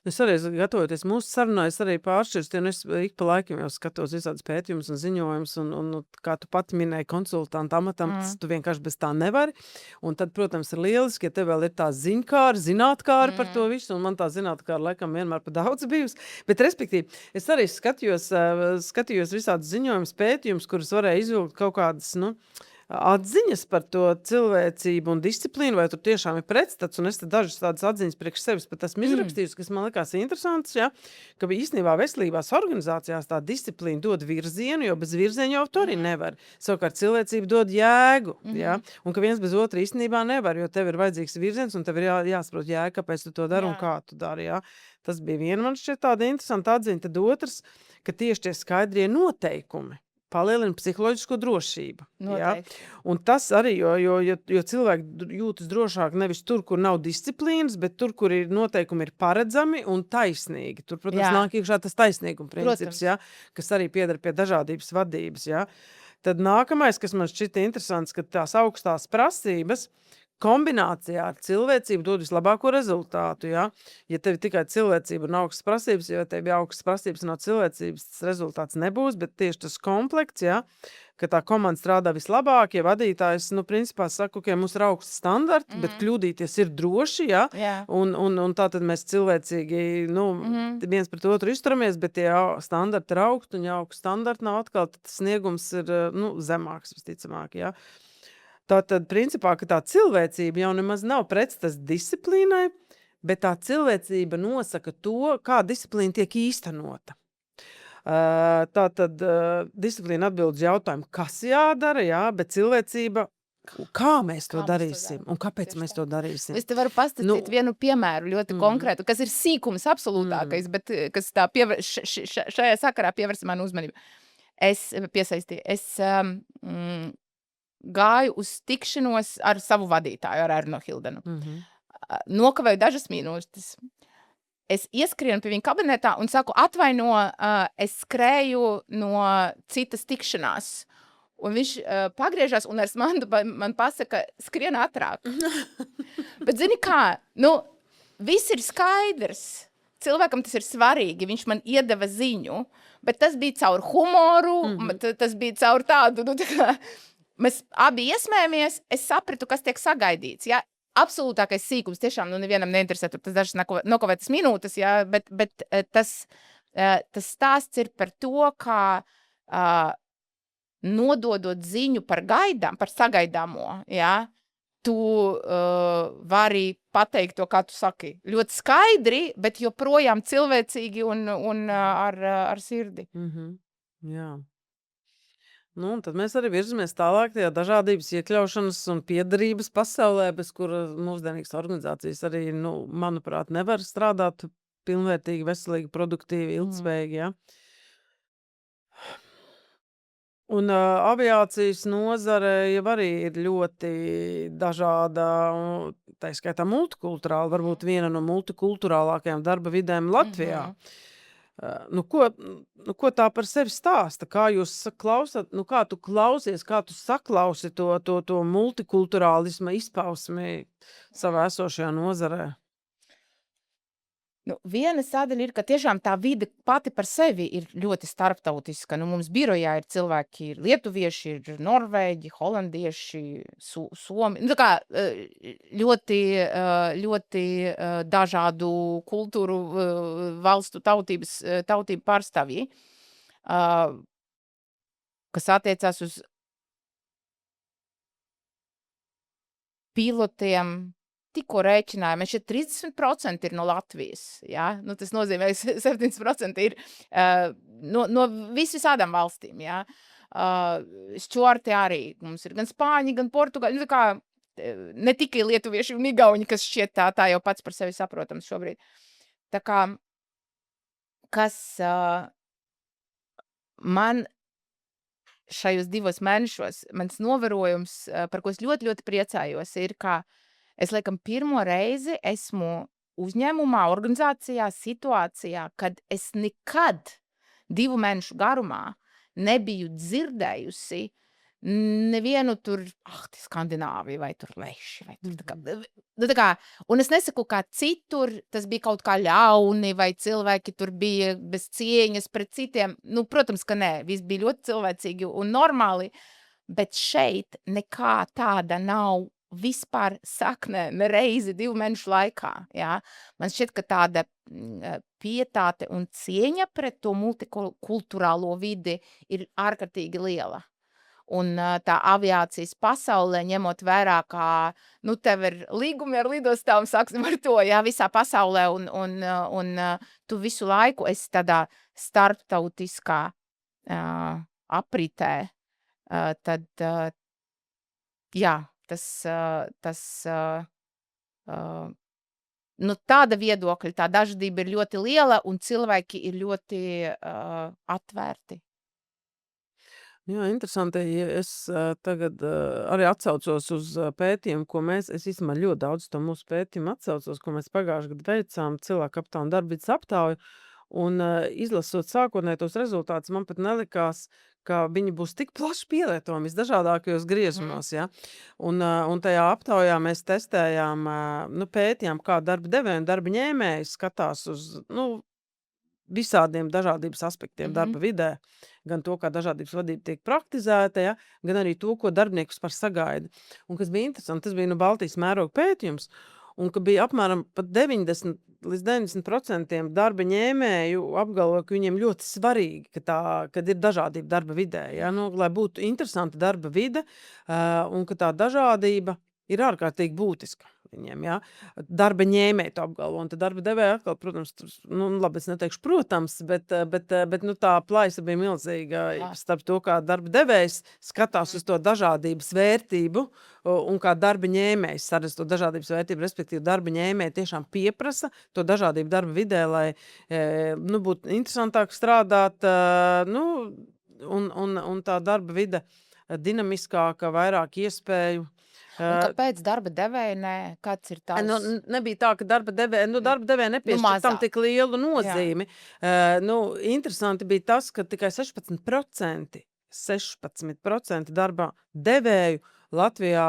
Es arī gatavoties mūsu sarunā, es arī pāršķirstu, un es ik pa laikam jau skatos visādas pētījumus un ziņojumus, un kā tu pati minēji konsultantu amatam, tu vienkārši bez tā nevari. Un tad, protams, ir lieliski, ja tev vēl ir tā zinātkāri par to visu, un man tā zinātkāri laikam vienmēr pa daudz bijusi. Bet, respektīvi, es arī skatījos visādas ziņojumus, pētījumus, kurus varēja izvilkt kaut kādas, atziņas par to cilvēcību un disciplīnu, vai tur tiešām ir pretstats, un es tad dažas tādas atziņas priekš sevis pat esmu izrakstījusi, kas man likās interesants, ja, ka īstenībā veselībās organizācijās tā disciplīna dod virzienu, jo bez virziena jau to arī nevar. Savukārt cilvēcība dod jēgu, ja, un ka viens bez otra īstenībā nevar, jo tev ir vajadzīgs virziens, un tev ir jāsaprot jēga, kāpēc tu to dari un kā tu dari, ja. Tas bija viena man šķiet tāda interesanta atziņa, tad otrs, ka tieši tie skaidrie noteikumi palielina psiholoģisko drošību. Ja? Un tas arī, jo cilvēki jūtas drošāk nevis tur, kur nav disciplīnas, bet tur, kur ir noteikumi ir paredzami un taisnīgi. Tur, protams, nāk iekšā tas taisnīguma princips, ja? Kas arī pieder pie dažādības vadības. Ja? Tad nākamais, kas man šķita interesants, ka tās augstās prasības kombinācijā ar cilvēcību dod vislabāko rezultātu, ja? Ja tev tikai cilvēcība un augstas prasības, ja tev ir augstas prasības un nav cilvēcības, tas rezultāts nebūs, bet tieši tas komplekts, ja? Ka tā komanda strādā vislabāk, ja vadītājs, principā saka, ka mums ir augsti standarti, bet kļūdīties ir droši, ja? Un tā tad mēs cilvēcīgi, viens pret otru izturamies, bet tie standarti ir augsti, un ja augsti standarti nav atkal, tad sniegums ir, zemāks, visticamāk, ja? Tātad, principā, ka tā cilvēcība jau nemaz nav pretstats disciplīnai, bet tā cilvēcība nosaka to, kā disciplīna tiek īstenota. Tātad, disciplīna atbild uz jautājumu, kas jādara, jā, bet cilvēcība, kā mēs to darīsim un kāpēc mēs to darīsim. Es te varu pastāstīt vienu piemēru ļoti konkrētu, kas ir sīkums absolūtākais, bet kas tā šajā sakarā pievērsa manu uzmanību. Es gāju uz tikšanos ar savu vadītāju, ar Erno Hildenu. Nokavēju dažas minūtes. Es ieskrienu pie viņa kabinetā un saku, atvaino, es skrēju no citas tikšanās. Un viņš pagriežās un ar smandu man pasaka, skrien ātrāk. Bet zini kā, viss ir skaidrs. Cilvēkam tas ir svarīgi, viņš man iedeva ziņu, bet tas bija caur humoru, tas bija caur tādu, nu, tā kā, mēs abi iesmējamies, es sapratu, kas tiek sagaidīts, ja? Absolūtākais sīkums, tiešām, nu, nevienam neinteresē, tur tas dažas nokavētas minūtes, ja? Bet tas stāsts ir par to, kā nododot ziņu par gaidām, par sagaidāmo, ja? Tu vari pateikt to, kā tu saki. Ļoti skaidri, bet joprojām cilvēcīgi un ar sirdi. Jā. Nu, un tad mēs arī virzamies tālāk tajā dažādības iekļaušanas un piederības pasaulē, bez kura mūsdienīgas organizācijas arī, nu, manuprāt, nevar strādāt pilnvērtīgi, veselīgi, produktīvi, ilgspējīgi, ja? Un aviācijas nozare jau arī ir ļoti dažāda, tā skaitā multikulturāla, varbūt viena no multikulturālākajām darba vidēm Latvijā. Nu, ko tā par sevi stāsta? Kā jūs klausat, nu, kā tu klausies, kā tu saklausi to multikulturālisma izpausmi savā esošajā nozarē? Nu, viena sadaļa ir, ka tiešām tā vide pati par sevi ir ļoti starptautiska. Nu, mums birojā ir cilvēki, ir lietuvieši, ir norvēģi, holandieši, somi. Nu, tā kā ļoti dažādu kultūru, valstu tautību pārstāvji, kas attiecās uz pilotiem. Tikko rēķinājām, šeit 30% ir no Latvijas, ja? Nu, tas nozīmē, 70% ir no visādām valstīm, ja? Šķorti arī, mums ir gan spāņi, gan portugāļi, nu, tā kā ne tikai lietuvieši un igauņi, kas šķiet tā jau pats par sevi saprotams šobrīd. Tā kā, kas man šajos 2 mēnešos, mans novērojums, par ko es ļoti, ļoti priecājos, ir, ka es, laikam, pirmo reizi esmu uzņēmumā, organizācijā, situācijā, kad es nekad 2 mēnešu garumā nebiju dzirdējusi nevienu tur, Skandināvija vai tur leši, vai tur tā kā, un es nesaku, kā citur, tas bija kaut kā ļauni, vai cilvēki tur bija bez cieņas pret citiem. Nu, protams, ka nē, viss bija ļoti cilvēcīgi un normāli, bet šeit nekā tāda nav vispār saknē nereizi 2 mēnešu laikā, jā. Man šķiet, ka tāda pietāte un cieņa pret to multikulturālo vidi ir ārkārtīgi liela. Un tā aviācijas pasaulē, ņemot vērā, kā, nu, tev ir līgumi ar lidostām, sāksim ar to, jā, visā pasaulē, un tu visu laiku esi tādā starptautiskā apritē, tad, jā, tas nu, tāda viedokļa, tā dažādība ir ļoti liela, un cilvēki ir ļoti atvērti. Jā, interesanti. Es tagad arī atsaucos uz pētījumu, ko es īstenībā ļoti daudz to mūsu pētījumu atsaucos, ko mēs pagājušajā gadā veicām cilvēku aptauju un darbvidas aptauju. Un izlasot sākotnēji tos rezultātus, man pat nelikās, ka viņi būs tik plaši pielietojami visdažādākajos griezumos, ja? Un tajā aptaujā mēs testējām, nu, pētījām, kā darba devēji un darba ņēmēji skatās uz, nu, visādiem dažādības aspektiem darba vidē, gan to, kā dažādības vadība tiek praktizēta, ja? Gan arī to, ko darbinieks par sagaida. Un kas bija interesanti, tas bija Baltijas mēroga pētījums, un ka bija apmēram pat 90 līdz 90% darba ņēmēju apgalvo, ka viņiem ļoti svarīgi, kad ir dažādība darba vidē, ja? Nu, lai būtu interesanta darba vide, un ka tā dažādība ir ārkārtīgi būtiska viņiem, ja? Darba ņēmēji to apgalvo, un tad darba devēja atkal, protams, nu, labi, es neteikšu, protams, bet nu, tā plaisa bija milzīga starp to, kā darba devējs skatās uz to dažādības vērtību, un kā darba ņēmējs saredz to dažādības vērtību, respektīvi darba ņēmēji tiešām pieprasa to dažādību darba vidē, lai, nu, būtu interesantāk strādāt, nu, un tā darba vide dinamiskāka, vairāk iespēju. Un kāpēc darba devēja nē? Kāds ir tās? Nu, nebija tā, ka darba devēja nepiešķir tam tik lielu nozīmi. Nu, interesanti bija tas, ka tikai 16% darba devēju Latvijā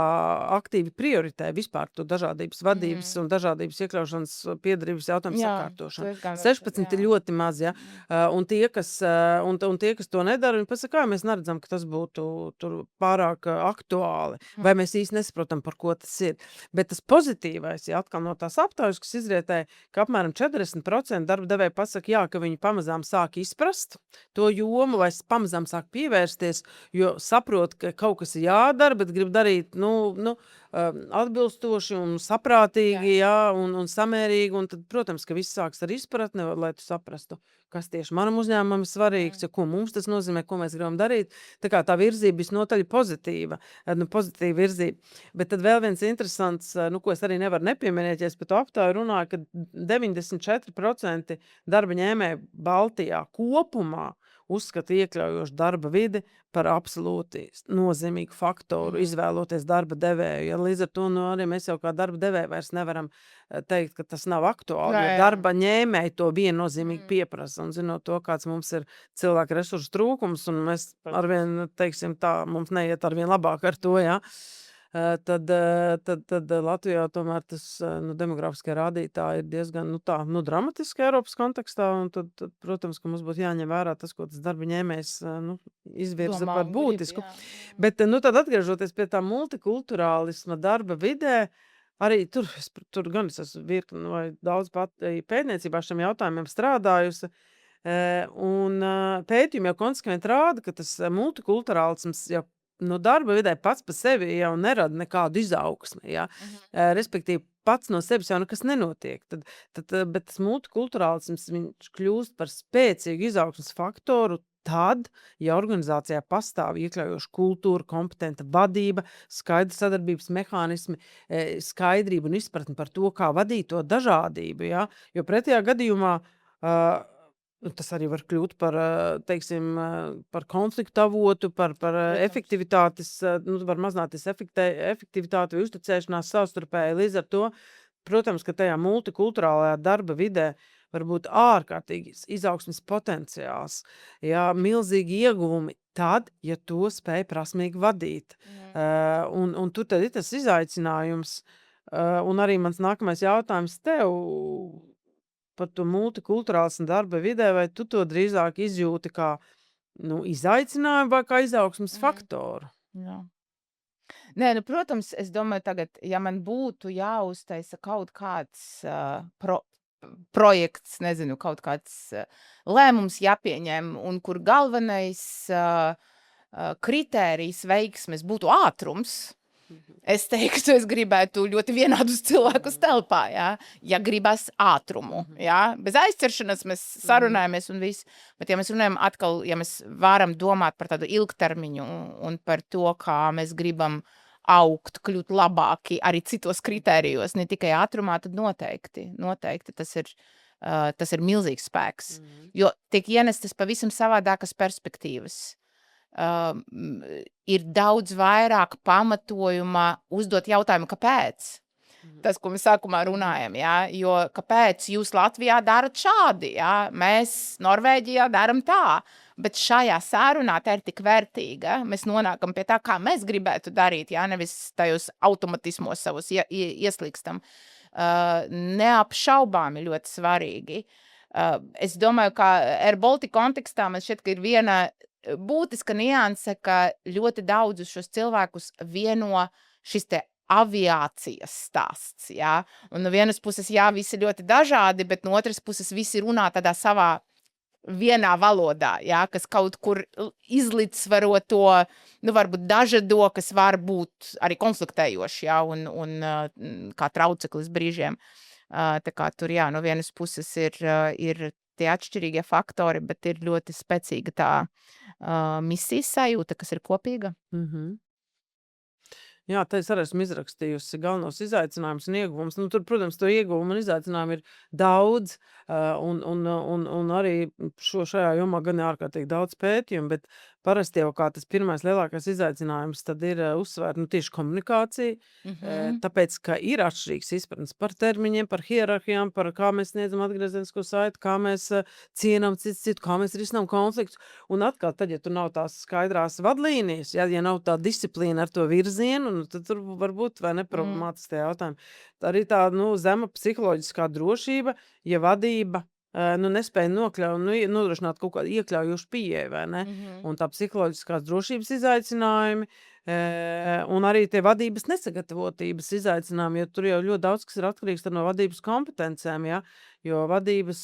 aktīvi prioritē vispār to dažādības vadības un dažādības iekļaušanas piedarības jautājumu Jā, sakārtošanu. to es gan 16 ir jā. ļoti maz, ja. Un tie, kas to nedara, viņi pasaka, mēs neredzam, ka tas būtu tur pārāk aktuāli, vai mēs īsti nesaprotam, par ko tas ir. Bet tas pozitīvais, ja atkal no tās aptaujas, kas izrietēja, ka apmēram 40% darba devēja pasaka, jā, ka viņi pamazām sāk izprast to jomu, vai pamazām sāk pievērsties, jo saprot, ka kaut kas ir jādara, bet grib darīt, atbilstoši un saprātīgi, un samērīgi, un tad, protams, ka viss sāks ar izpratni, lai tu saprastu, kas tieši manam uzņēmumam ir svarīgs, ko mums tas nozīmē, ko mēs gribam darīt. Tā kā tā virzība visnotaļ pozitīva virzība. Bet tad vēl viens interesants, ko es arī nevaru nepieminēt, ja es par to aptauju runāju, ka 94% darba ņēmēju Baltijā kopumā uzskata iekļaujošu darba vidi par absolūti nozīmīgu faktoru, izvēloties darba devēju. Ja līdz ar to arī mēs jau kā darba devēji vairs nevaram teikt, ka tas nav aktuāli, jo darba ņēmēji to viennozīmīgi pieprasa. Un zinot to, kāds mums ir cilvēku resursu trūkums, un mēs arvien, teiksim tā, mums neiet arvien labāk ar to, ja. Tad Latvijā tomēr tas demografiskie rādītāji ir diezgan dramatiski Eiropas kontekstā, un tad, protams, ka mums būtu jāņem vērā tas, ko tas darba ņēmējs izvirza par būtisku. Bet tad atgriežoties pie tā multikulturālisma darba vidē, arī tur gan es esmu virkni vai daudz pētniecībā šiem jautājumiem strādājusi, un pētījumi jau konsekventi rāda, ka tas multikulturālisms jau darba vidē pats par sevi jau nerada nekādu izaugsmi, ja? Respektīvi, pats no sevis jau nekas nenotiek. Bet tas multikulturālisms, viņš kļūst par spēcīgu izaugsmes faktoru tad, ja organizācijā pastāv iekļaujoša kultūra, kompetenta vadība, skaidra sadarbības mehānismi, skaidrība un izpratne par to, kā vadīt to dažādību, ja? Jo pretējā gadījumā tas arī var kļūt par, teiksim, par konfliktu avotu, par efektivitātes, var mazināties efektivitāte vai uzticēšanās savstarpēji. Līdz ar to, protams, ka tajā multikulturālajā darba vidē var būt ārkārtīgs izaugsmes potenciāls, ja, milzīgi ieguvumi tad, ja to spēj prasmīgi vadīt. Un tur tad ir tas izaicinājums, un arī mans nākamais jautājums tev par to multikulturālismu darba vidē, vai tu to drīzāk izjūti kā izaicinājumu vai kā izaugsmes faktoru? Jā. Nē, protams, es domāju tagad, ja man būtu jāuztaisa kaut kāds projekts, nezinu, kaut kāds lēmums jāpieņem, un kur galvenais kritērijs veiksmes būtu ātrums, es teiktu, es gribētu ļoti vienādus cilvēkus telpā, ja gribas ātrumu. Bez aizķeršanas mēs sarunājamies un viss, bet ja mēs runājam atkal, ja mēs varam domāt par tādu ilgtermiņu un par to, kā mēs gribam augt, kļūt labāki arī citos kritērijos, ne tikai ātrumā, tad noteikti tas ir milzīgs spēks, jo tiek ienestas pavisam savādākas perspektīvas. Ir daudz vairāk pamatojuma uzdot jautājumu, kāpēc? Tas, ko mēs sākumā runājam, jo kāpēc jūs Latvijā darat šādi, mēs Norvēģijā daram tā, bet šajā sārunā tā ir tik vērtīga, mēs nonākam pie tā, kā mēs gribētu darīt, nevis tajos automatismos savus ieslīgstam. Neapšaubāmi ļoti svarīgi. Es domāju, ka Air Baltica kontekstā man šķiet, ka ir viena būtiska nianse, ka ļoti daudzus šos cilvēkus vieno šis te aviācijas stāsts, Un no vienas puses, visi ļoti dažādi, bet no otras puses visi runā tādā savā vienā valodā, kas kaut kur izlīdzsvaro to, varbūt dažādo, kas var būt arī konfliktējoši, un kā trauceklis brīžiem. Tā kā tur, no vienas puses ir tie atšķirīgie faktori, bet ir ļoti spēcīga tā misijas sajūta, kas ir kopīga. Jā, tā es arī esmu izrakstījusi galvenos izaicinājumus un ieguvumus. Tur, protams, to ieguvumu un izaicinājumu ir daudz, un arī šajā jomā gan ārkārtīgi daudz pētījumu, bet parasti jau kā tas pirmais lielākais izaicinājums tad ir uzsvērt tieši komunikāciju, tāpēc, ka ir atšķirīgs izpratnes par termiņiem, par hierarhijām, par kā mēs sniedzam atgriezenisko saiti, kā mēs cienām citu, kā mēs risinām konfliktus. Un atkal, tad, ja tur nav tās skaidrās vadlīnijas, ja nav tā disciplīna ar to virzienu, tad tur varbūt vai neproblemātiski tie jautājumi. Tā arī tā, zema psiholoģiskā drošība, ja vadība nespēja nodrošināt kaut kādu iekļaujošu pieeju, vai ne? Un tā psiholoģiskās drošības izaicinājumi, un arī tie vadības nesagatavotības izaicinājumi, jo tur jau ļoti daudz, kas ir atkarīgs no vadības kompetencēm, ja? Jo vadības,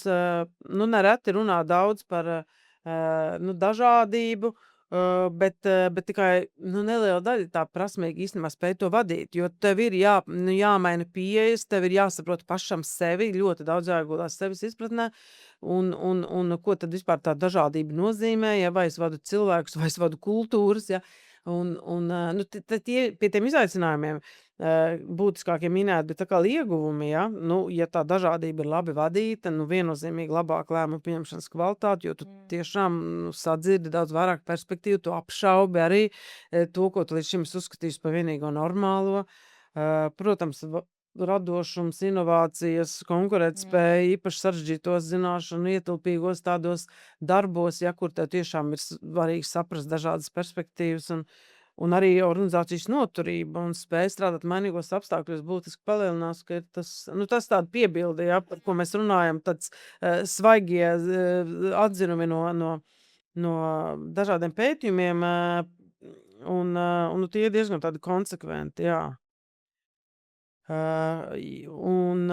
nereti runā daudz par dažādību, bet tikai neliela daļa tā prasmīgi īstenībā spēj to vadīt, jo tev ir jāmaina pieejas, tev ir jāsaprot pašam sevi, ļoti daudz jāieguldās sevis izpratnē, un ko tad vispār tā dažādība nozīmē, ja vai es vadu cilvēkus, vai es vadu kultūras, ja, pie tiem izaicinājumiem būtiskākie minēti, bet atkal ieguvumi, ja, ja tā dažādība ir labi vadīta, viennozīmīgi labāk lēmumu pieņemšanas kvalitāti, jo tu tiešām sadzirdi daudz vairāk perspektīvu, tu apšaubi arī to, ko tu līdz šim esi uzskatījis par vienīgo normālo. Protams, radošums, inovācijas, konkurētspēja, īpaši sarežģītos zināšanu, ietilpīgos tādos darbos, ja, kur tev tiešām ir svarīgi saprast dažādas perspektīvas un arī organizācijas noturība un spēja strādāt mainīgos apstākļos būtiski palielinās, ka ir tas tāda piebilde, ja, par ko mēs runājam, tāds svaigie atzinumi no dažādiem pētījumiem, un tie ir diezgan tādi konsekventi, jā. Un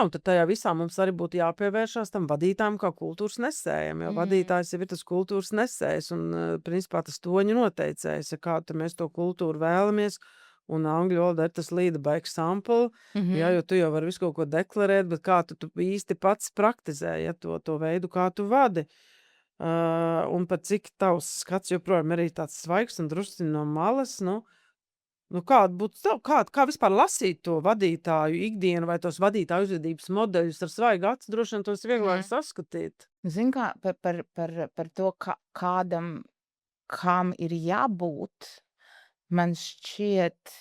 tad tajā visā mums arī būtu jāpievēršās tam vadītājam kā kultūras nesējam, jo vadītājs jau ir tas kultūras nesējs un principā tas toņu noteicējs, ja kādu mēs to kultūru vēlamies, un angļu valodā ir tas lead by example, ja, jo tu jau vari visu kaut ko deklarēt, bet kā tu īsti pats praktizē, ja, to veidu, kā tu vadi. Un pat cik tavs skats joprojām arī tāds svaigs un drusciņ no malas, kāda būtu kā vispār lasīt to vadītāju ikdienu vai tos vadītāju uzvedības modeļus ar svaigu acu, droši vien tos vieglāk saskatīt. Zini, kā par to, kam ir jābūt, man šķiet,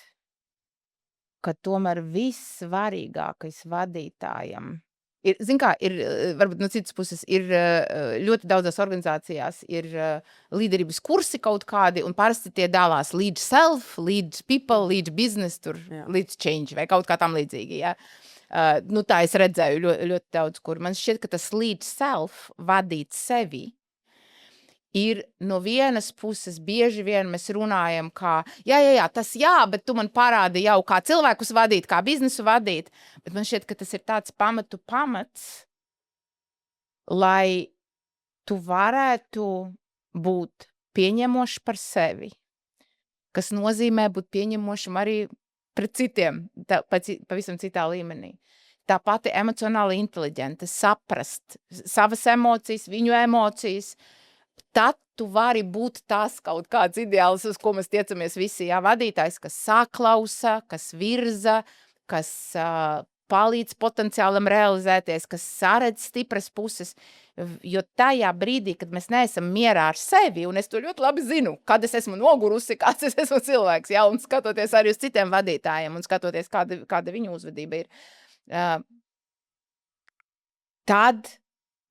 ka tomēr vissvarīgākais vadītājam ir, zini kā, varbūt no citas puses, ir ļoti daudzās organizācijās ir līderības kursi kaut kādi, un parasti tie dalās lead self, lead people, lead business, lead change vai kaut kā tam līdzīgi, ja. Tā es redzēju ļoti daudz, kur man šķiet, ka tas lead self, vadīt sevi, ir no vienas puses bieži vien mēs runājam kā, jā, tas bet tu man parādi jau kā cilvēkus vadīt, kā biznesu vadīt, bet man šķiet, ka tas ir tāds pamats, lai tu varētu būt pieņemošs par sevi, kas nozīmē būt pieņemošam arī pret citiem, pavisam citā līmenī. Tā pati emocionāli inteliģenta, saprast savas emocijas, viņu emocijas, tad tu vari būt tas kaut kāds ideāls, uz ko mēs tiecamies visi, jā, vadītājs, kas saklausa, kas virza, kas palīdz potenciālam realizēties, kas saredz stipras puses, jo tajā brīdī, kad mēs neesam mierā ar sevi, un es to ļoti labi zinu, kad es esmu nogurusi, kāds es esmu cilvēks, jā, un skatoties arī uz citiem vadītājiem, un skatoties, kāda viņu uzvedība ir, tad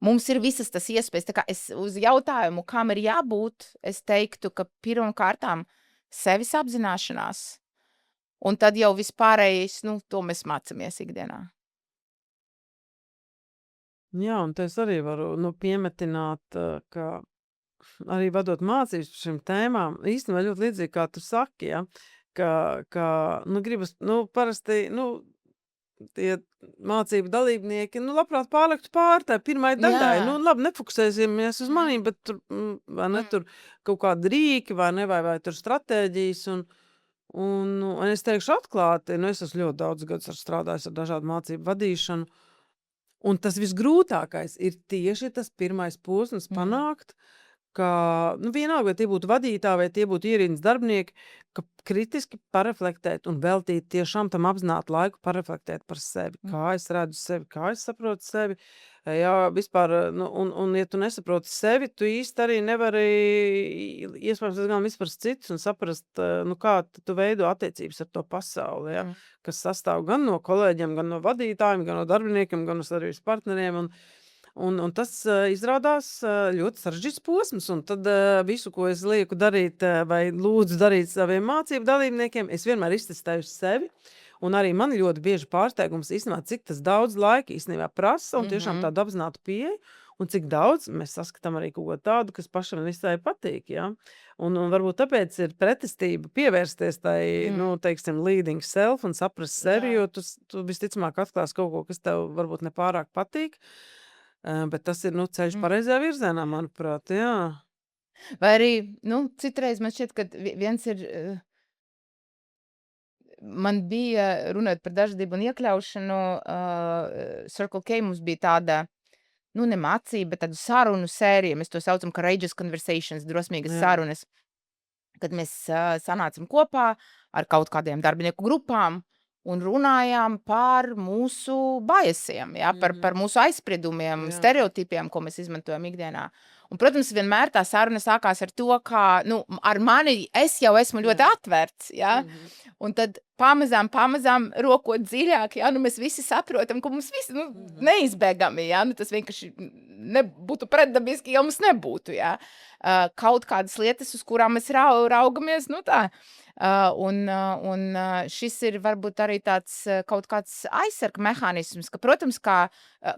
mums ir visas tas iespējas, tā kā es uz jautājumu, kam ir jābūt, es teiktu, ka pirmkārtām sevis apzināšanās, un tad jau vispārējais, to mēs mācamies ikdienā. Jā, un te es arī varu piemetināt, ka arī vadot mācības par šīm tēmām, īstenībā ļoti līdzīgi, kā tu saki, ja, ka gribas, parasti, tie mācību dalībnieki, labprāt pārliktu pār tai pirmai daļai. Labi, nefokusēsimies uz manīm, bet tur, vai ne, tur kaut kādi rīki, vai ne, vai tur stratēģijas, un es teikšu atklāti, es esmu ļoti daudz gadus strādājis ar dažādu mācību vadīšanu, un tas visgrūtākais ir tieši tas pirmais posms panākt, ka, nu, vienalga, vai tie būtu vadītāji, vai tie būtu ierīnas darbinieki, ka kritiski pareflektēt un veltīt tiešām tam apzinātu laiku pareflektēt par sevi. Kā es redzu sevi, kā es saprotu sevi. Jā, vispār, nu, un ja tu nesaproti sevi, tu īsti arī nevari iespējams diezgan izprast citus un saprast, nu, kā tu veido attiecības ar to pasauli, ja? Kas sastāv gan no kolēģiem, gan no vadītājiem, gan no darbiniekiem, gan no sadarbības partneriem. Un tas izrādās ļoti sarežģīts posms, un tad visu, ko es lieku darīt vai lūdzu darīt saviem mācību dalībniekiem, es vienmēr iztestēju sevi. Un arī man ļoti bieži pārsteigums īstenībā, cik tas daudz laika īstenībā prasa un tiešām tādu apzinātu pieeju, un cik daudz mēs saskatām arī kaut ko tādu, kas pašam visai patīk, ja? Un varbūt tāpēc ir pretestība pievērsties tai, nu, teiksim, leading self un saprast sevi, jo tu visticamāk atklās kaut ko, kas tev varbūt nepārāk patīk, bet tas ir, nu, ceļš pareizajā virzienā, manuprāt, jā. Vai arī, nu, citreiz man šķiet, ka viens ir, man bija, runājot par dažādību un iekļaušanu, Circle K mums bija tāda, nu, ne mācība, bet tādu sarunu sēriju, mēs to saucam Courageous Conversations, drosmīgas sarunas, kad mēs sanācam kopā ar kaut kādiem darbinieku grupām un runājām par mūsu biasiem, ja, par mūsu aizspriedumiem, stereotipiem, ko mēs izmantojam ikdienā. Un, protams, vienmēr tā saruna sākās ar to, kā, nu, ar mani es jau esmu ļoti atvērts, ja, un tad pamazām rokot dziļāk, ja, nu, mēs visi saprotam, ka mums visi, nu, neizbēgami, ja, nu, tas vienkārši nebūtu pretdabiski, ja mums nebūtu, ja, kaut kādas lietas, uz kurām mēs raugamies, nu, tā. Un šis ir varbūt arī tāds kaut kāds aizsarga mehānisms, ka, protams, kā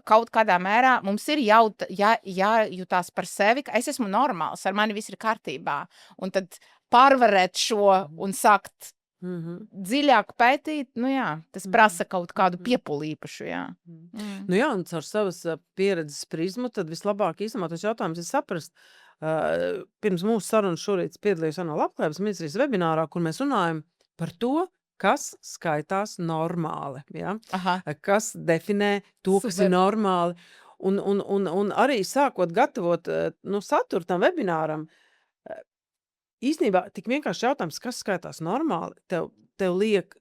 kaut kādā mērā mums ir jājūtās par sevi, ka es esmu normāls, ar mani viss ir kārtībā. Un tad pārvarēt šo un sākt dziļāk pētīt, nu jā, tas prasa kaut kādu piepuli īpašu, jā. Nu jā, un caur savas pieredzes prizmu, tad vislabāk īstenībā tas jautājums ir saprast. Pirms mūsu sarunas šorīt piedalījos ANO labklājības ministrijas webinārā, kur mēs runājam par to, kas skaitās normāli, ja? Kas definē to, kas ir normāli. Un arī sākot gatavot saturu tam webināram, īstenībā tik vienkārši jautājums, kas skaitās normāli, tev liek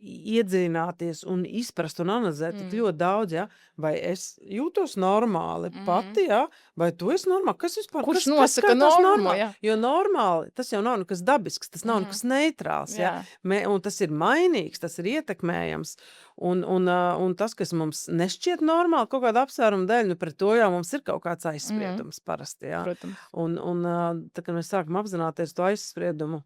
iedziļināties un izprast un analizēt tik ļoti daudz, ja? Vai es jūtos normāli pati, ja? Vai tu esi normāli? Kas vispār? Kurš nosaka normu, ja? Jo normāli, tas jau nav nekas dabisks, tas nav nekas neitrāls, ja? Un tas ir mainīgs, tas ir ietekmējams. Un tas, kas mums nešķiet normāli kaut kāda apsvēruma dēļ, nu pret to jau mums ir kaut kāds aizspriedums parasti, ja? Protams. Un tad, kad mēs sākam apzināties to aizspriedumu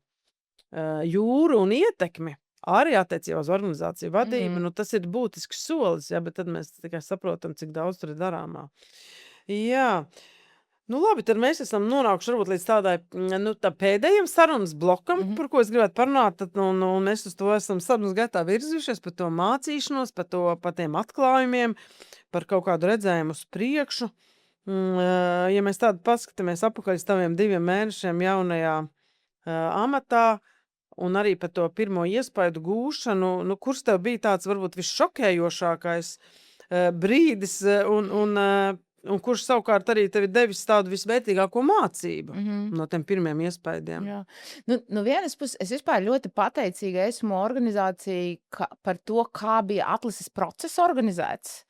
jūru un ietekmi, arī attiecībā uz organizāciju vadību, nu tas ir būtisks solis, ja, bet tad mēs tikai saprotam, cik daudz tur ir darāmā. Jā, nu labi, tad mēs esam nonākuši varbūt līdz tādai, nu tā pēdējiem sarunas blokam, par ko es gribētu parunāt, tad, un mēs uz to esam sarunas gaitā virzījušies, par to mācīšanos, par tiem atklājumiem, par kaut kādu redzējumu uz priekšu. Ja mēs tādu paskatāmies apakaļ uz taviem 2 mēnešiem jaunajā amatā, un arī par to pirmo iespaidu gūšanu, nu, kurš tev bija tāds varbūt visšokējošākais brīdis, un kurš savukārt arī tev ir devis tādu visvērtīgāko mācību no tiem pirmiem iespaidiem? Jā. Nu vienas puses, es vispār ļoti pateicīga esmu organizācija par to, kā bija atlases process organizēts.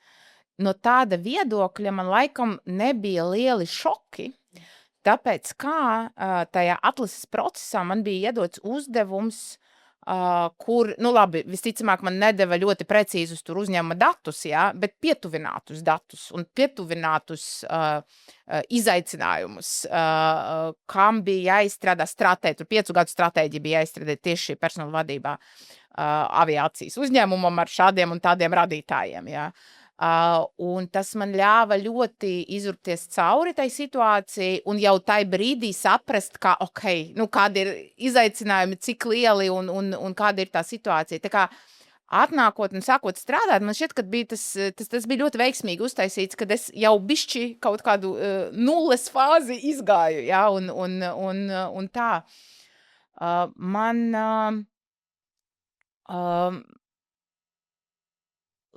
No tāda viedokļa man laikam nebija lieli šoki, tāpēc, kā tajā atlases procesā man bija iedots uzdevums, kur, nu labi, visticamāk man nedeva ļoti precīzus tur uzņēmuma datus, jā, bet pietuvinātus datus un pietuvinātus izaicinājumus, kam bija jāizstrādā stratēģija, tur 5 gadu stratēģija bija jāizstrādā tieši šī personāla vadībā aviācijas uzņēmumam ar šādiem un tādiem radītājiem, jā. Un tas man ļāva ļoti izurties cauri tai situācijai un jau tai brīdī saprast, kā, nu, kādi ir izaicinājumi, cik lieli un kāda ir tā situācija. Tā kā atnākot un sākot strādāt, man šķiet, ka bija tas bija ļoti veiksmīgi uztaisīts, kad es jau bišķi kaut kādu nulles fāzi izgāju, ja, un tā.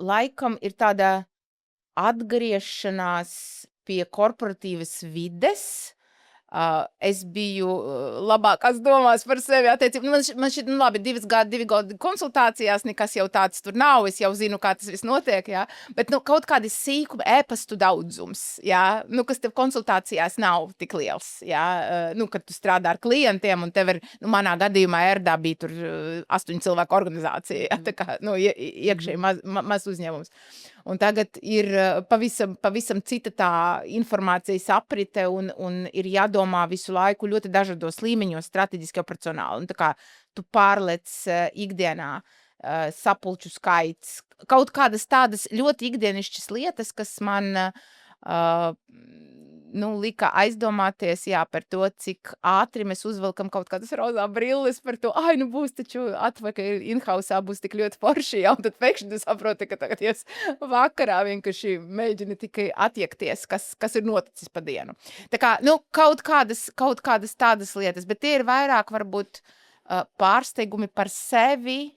Laikam ir tāda atgriešanās pie korporatīvas vides, Es biju labākās domās par sevi attiecībā. Man šķiet, labi, 2 gadi konsultācijās, nekas jau tāds tur nav, es jau zinu, kā tas viss notiek, jā. Bet, kaut kādi sīkumi, e-pastu daudzums, jā, kas tev konsultācijās nav tik liels, jā. Kad tu strādā ar klientiem, un tev ir, manā gadījumā Erdā bija tur 8 cilvēku organizācija, jā, tā kā, iekšēji maz uzņēmums. Un tagad ir pavisam cita tā informācijas aprite un ir jādomā visu laiku ļoti dažādos līmeņos, strateģiski operacionāli. Un tā kā tu pārlec ikdienā sapulču skaits, kaut kādas tādas ļoti ikdienišķas lietas, kas man lika aizdomāties, jā, par to, cik ātri mēs uzvelkam kaut kādas rozā brilles par to, būs taču atpakaļ in-housā, būs tik ļoti forši, jā, un tad pēkšņi tu saproti, ka tagad jūs vakarā vienkārši mēģini tikai attiekties, kas ir noticis pa dienu. Tā kā, kaut kādas tādas lietas, bet tie ir vairāk varbūt pārsteigumi par sevi,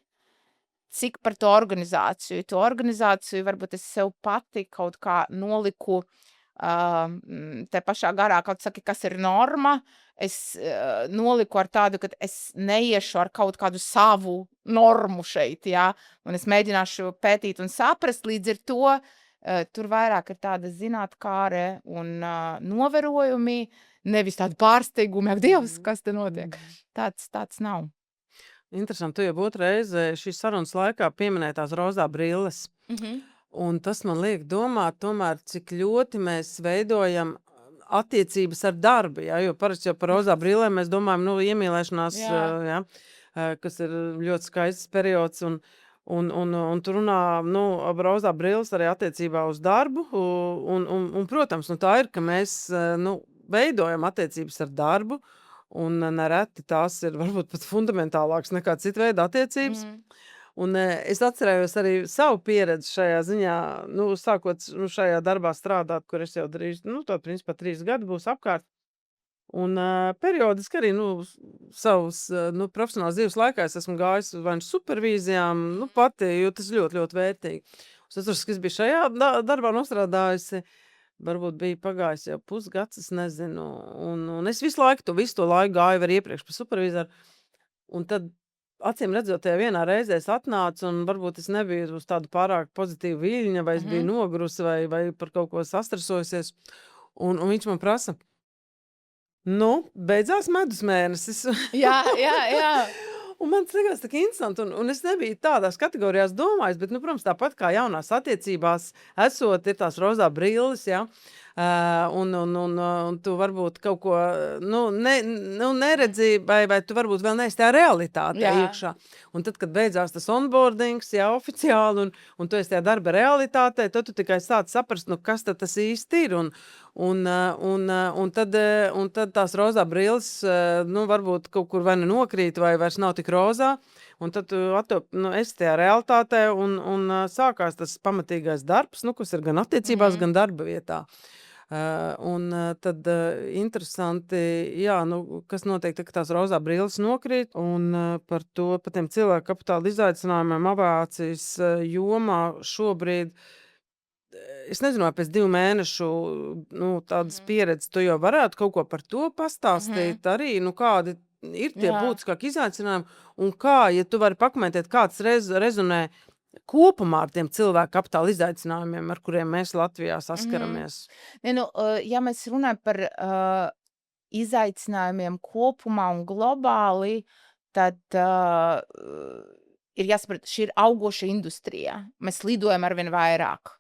cik par to organizāciju. To organizāciju varbūt es sev pati kaut kā noliku te pašā garā, kaut saki, kas ir norma, es noliku ar tādu, ka es neiešu ar kaut kādu savu normu šeit, jā, un es mēģināšu pētīt un saprast, līdz ar to tur vairāk ir tāda zinātkāre un novērojumi, nevis tādi pārsteigumi, ak, Dievs, kas te notiek. Tāds nav. Interesanti, tu jau otrreiz šīs sarunas laikā pieminēji tās rozā brilles. Un tas man liek domāt, tomēr, cik ļoti mēs veidojam attiecības ar darbu, jā, jo parasti jau par rozā brillēm mēs domājam, iemīlēšanās, jā, kas ir ļoti skaists periods, un tu runā, rozā brilles arī attiecībā uz darbu, un protams, tā ir, ka mēs, veidojam attiecības ar darbu, un nereti tās ir varbūt pat fundamentālākas nekā cita veida attiecības. Un es atcerējos arī savu pieredzi šajā ziņā, sākot šajā darbā strādāt, kur es jau drīz, principā 3 gadi būs apkārt. Un periodiski arī, savus profesionālās dzīves laikā es esmu gājis vai supervīzijām, pati, jo tas ļoti, ļoti vērtīgi. Es atceros, ka es biju šajā darbā nostrādājusi, varbūt bija pagājis jau pusgads, es nezinu, un es visu to laiku gāju var iepriekš pa supervīzoru, un tad acīm redzot, tajā vienā reizē es atnācu, un varbūt es nebiju uz tādu pārāk pozitīvu viļņa, vai es biju nogurusi, vai par kaut ko sastresojusies. Un viņš man prasa, beidzās medus mēnesis. Jā. Un man tas likās tik interesanti, un es nebiju tādās kategorijās domājis, bet, protams, tāpat kā jaunās attiecībās esot, ir tās rozā brilles, jā. Un tu varbūt kaut ko neredzi, vai tu varbūt vēl neesi tajā realitātē iekšā. Un tad, kad beidzās tas onboardings, jā, oficiāli, un tu esi tajā darba realitātē, tad tu tikai sāc saprast, kas tad tas īsti ir. Un tad tās rozā brilles, varbūt kaut kur vai nokrīt, vai vairs nav tik rozā. Un tad tu esi tajā realitātē, un sākās tas pamatīgais darbs, kas ir gan attiecībās, gan darba vietā. Un tad interesanti, jā, kas notiek, ka tās rozā brilles nokrīt, un par tiem cilvēku kapitāla izaicinājumiem aviācijas jomā šobrīd, es nezinu, vai pēc 2 mēnešu tādas pieredzes tu jau varētu kaut ko par to pastāstīt arī, kādi ir tie būtiskākie izaicinājumi, un kā, ja tu vari pakomentēt, kāds rezonē kopumā ar tiem cilvēku kapitāla izaicinājumiem, ar kuriem mēs Latvijā saskaramies. Ja mēs runājam par izaicinājumiem kopumā un globāli, tad ir jāsaprot, šī ir augoša industrija. Mēs lidojam arvien vairāk.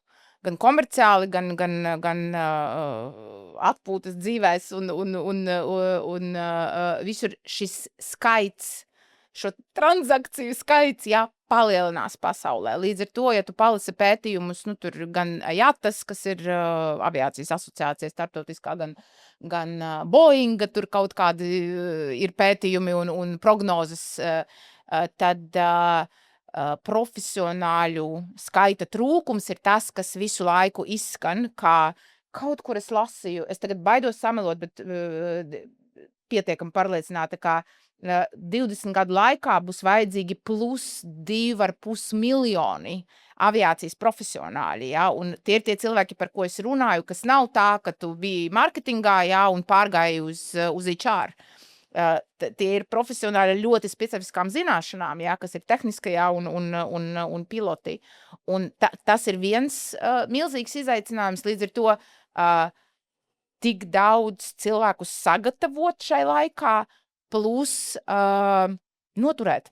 Gan komerciāli, gan atpūtas dzīvēs, un visur šis skaits, šo transakciju skaits, palielinās pasaulē. Līdz ar to, ja tu palasi pētījumus, tur gan JATAS, kas ir aviācijas asociācija starptautiskā, gan Boeinga, tur kaut kādi ir pētījumi un prognozes, tad profesionāļu skaita trūkums ir tas, kas visu laiku izskan, kā kaut kur es lasīju, es tagad baidos samelot, bet pietiekami pārliecināta, kā 20 gadu laikā būs vajadzīgi plus 2,5 miljoni aviācijas profesionāļi, ja, un tie ir tie cilvēki, par ko es runāju, kas nav tā, ka tu biji marketingā, ja, un pārgāji uz HR. Tie ir profesionāļi ar ļoti specifiskām zināšanām, ja, kas ir tehniskajā un piloti. Un tas ir viens milzīgs izaicinājums, līdz ar to tik daudz cilvēku sagatavot šai laikā, plus noturēt.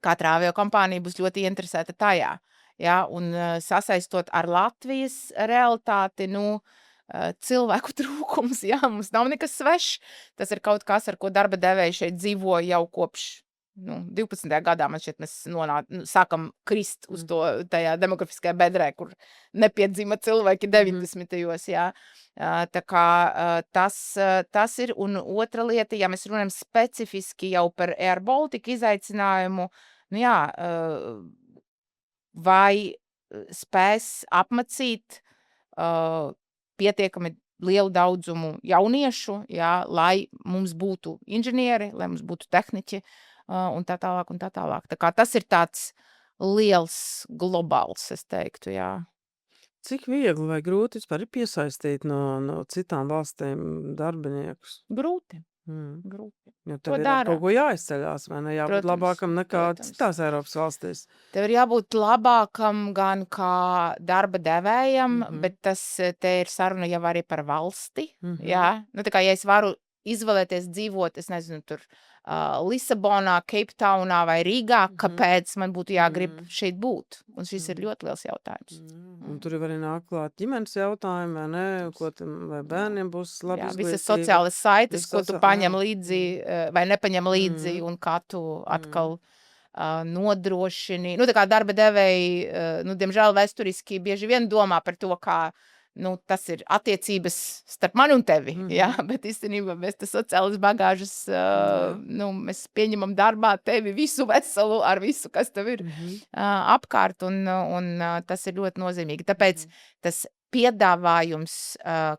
Katra aviokompānija būs ļoti interesēta tajā. Ja, un sasaistot ar Latvijas realitāti, cilvēku trūkums, ja, mums nav nekas svešs. Tas ir kaut kas, ar ko darba devēji šeit dzīvo jau kopš 12. gadā. Man šķiet, mēs sākam krist uz to tajā demografiskajā bedrē, kur nepiedzima cilvēki 90. Ja. Tā kā tas ir. Un otra lieta, ja mēs runājam specifiski jau par Air Baltica izaicinājumu, vai spēs apmacīt pietiekami lielu daudzumu jauniešu, ja, lai mums būtu inženieri, lai mums būtu tehniķi un tā tālāk un tā tālāk. Tā kā tas ir tāds liels globāls, es teiktu, jā. Cik viegli vai grūti vispār ir piesaistīt no citām valstīm darbiniekus? Grūti. Grūti. Jo tev ir kaut ko jāizceļās, vai ne? Jābūt labākam nekā citās Eiropas valstīs. Tev ir jābūt labākam gan kā darba devējam, bet te ir saruna jau arī par valsti. Jā? Tā kā, ja es varu izvēlēties dzīvot, es nezinu, tur Lisabonā, Cape Townā vai Rīgā, kāpēc man būtu jāgrib šeit būt? Un šis ir ļoti liels jautājums. Un tur arī nāk klāt ģimenes jautājumi, vai ne? Vai bērniem būs labi izglītība? Visas sociālas saites, ko tu paņem līdzi vai nepaņem līdzi, un kā tu atkal nodrošini. Tā kā darba devēji, diemžēl vēsturiski bieži vien domā par to, kā tas ir attiecības starp mani un tevi, ja? Bet īstenībā mēs tas sociālas bagāžas, mēs pieņemam darbā tevi visu veselu ar visu, kas tev ir apkārt, un tas ir ļoti nozīmīgi. Tāpēc tas piedāvājums,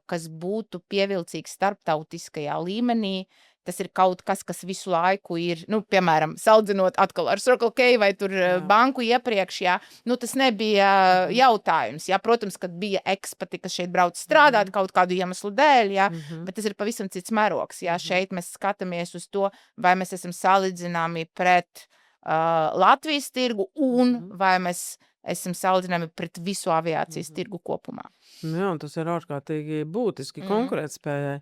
kas būtu pievilcīgs starptautiskajā līmenī, tas ir kaut kas, kas visu laiku ir, piemēram, saldzinot atkal ar Circle K vai tur banku iepriekš, jā, tas nebija jautājums, jā, protams, kad bija ekspati, kas šeit brauc strādāt kaut kādu iemeslu dēļ, jā, bet tas ir pavisam cits mērogs, jā, šeit mēs skatāmies uz to, vai mēs esam salīdzināmi pret Latvijas tirgu un vai mēs esam salīdzināmi pret visu aviācijas tirgu kopumā. Jā, un tas ir ārkārtīgi būtiski konkurētspējai.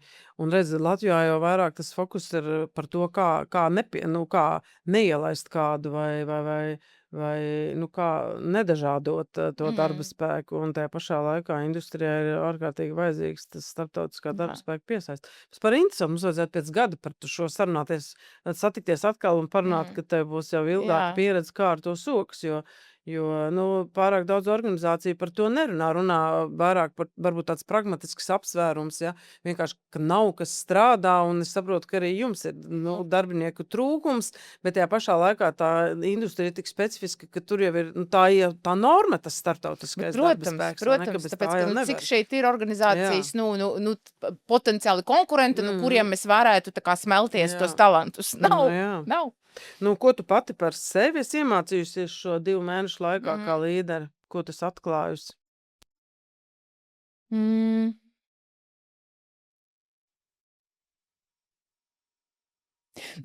Un redz, Latvijā jau vairāk tas fokus ir par to, kā neielaist kādu vai kā nedažādot to darba spēku. Un tajā pašā laikā industrijā ir ārkārtīgi vajadzīgs tas starptautiskā darba spēka piesaist. Par interesantu mums vajadzētu pēc gada par šo sarunāties, satikties atkal un parunāt, ka tev būs jau ilgāka pieredze, kā ar to sokas, jo pārāk daudz organizāciju par to runā vairāk par varbūt tāds pragmatisks apsvērums, ja, vienkārši, ka nav kas strādā, un es saprotu, ka arī jums ir darbinieku trūkums, bet tajā pašā laikā tā industrija ir tik specifiska, ka tur jau ir tā norma, tas starptautiskais darba spēks. Protams, tāpēc, ka cik šeit ir organizācijas, potenciāli konkurenti, kuriem mēs varētu tā kā smelties tos talantus. Nav. Ko tu pati par sevi esi iemācījusies šo 2 mēnešu laikā kā līderi? Ko tu esi atklājusi?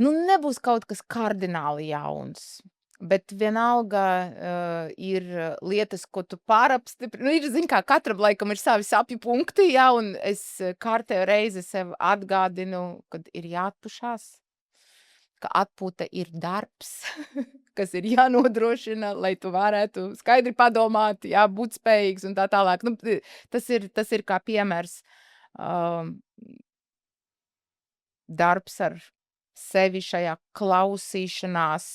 Nebūs kaut kas kardināli jauns. Bet vienalga ir lietas, ko tu pārapstiprini. Ir, kā katram laikam ir savi sapju punkti, jā, un es kārtējo reizi sev atgādinu, kad ir jāatpušās, ka atpūta ir darbs, kas ir jānodrošina, lai tu varētu skaidri padomāt, jā, būt spējīgs un tā tālāk. Tas ir kā piemērs darbs ar sevi šajā klausīšanās,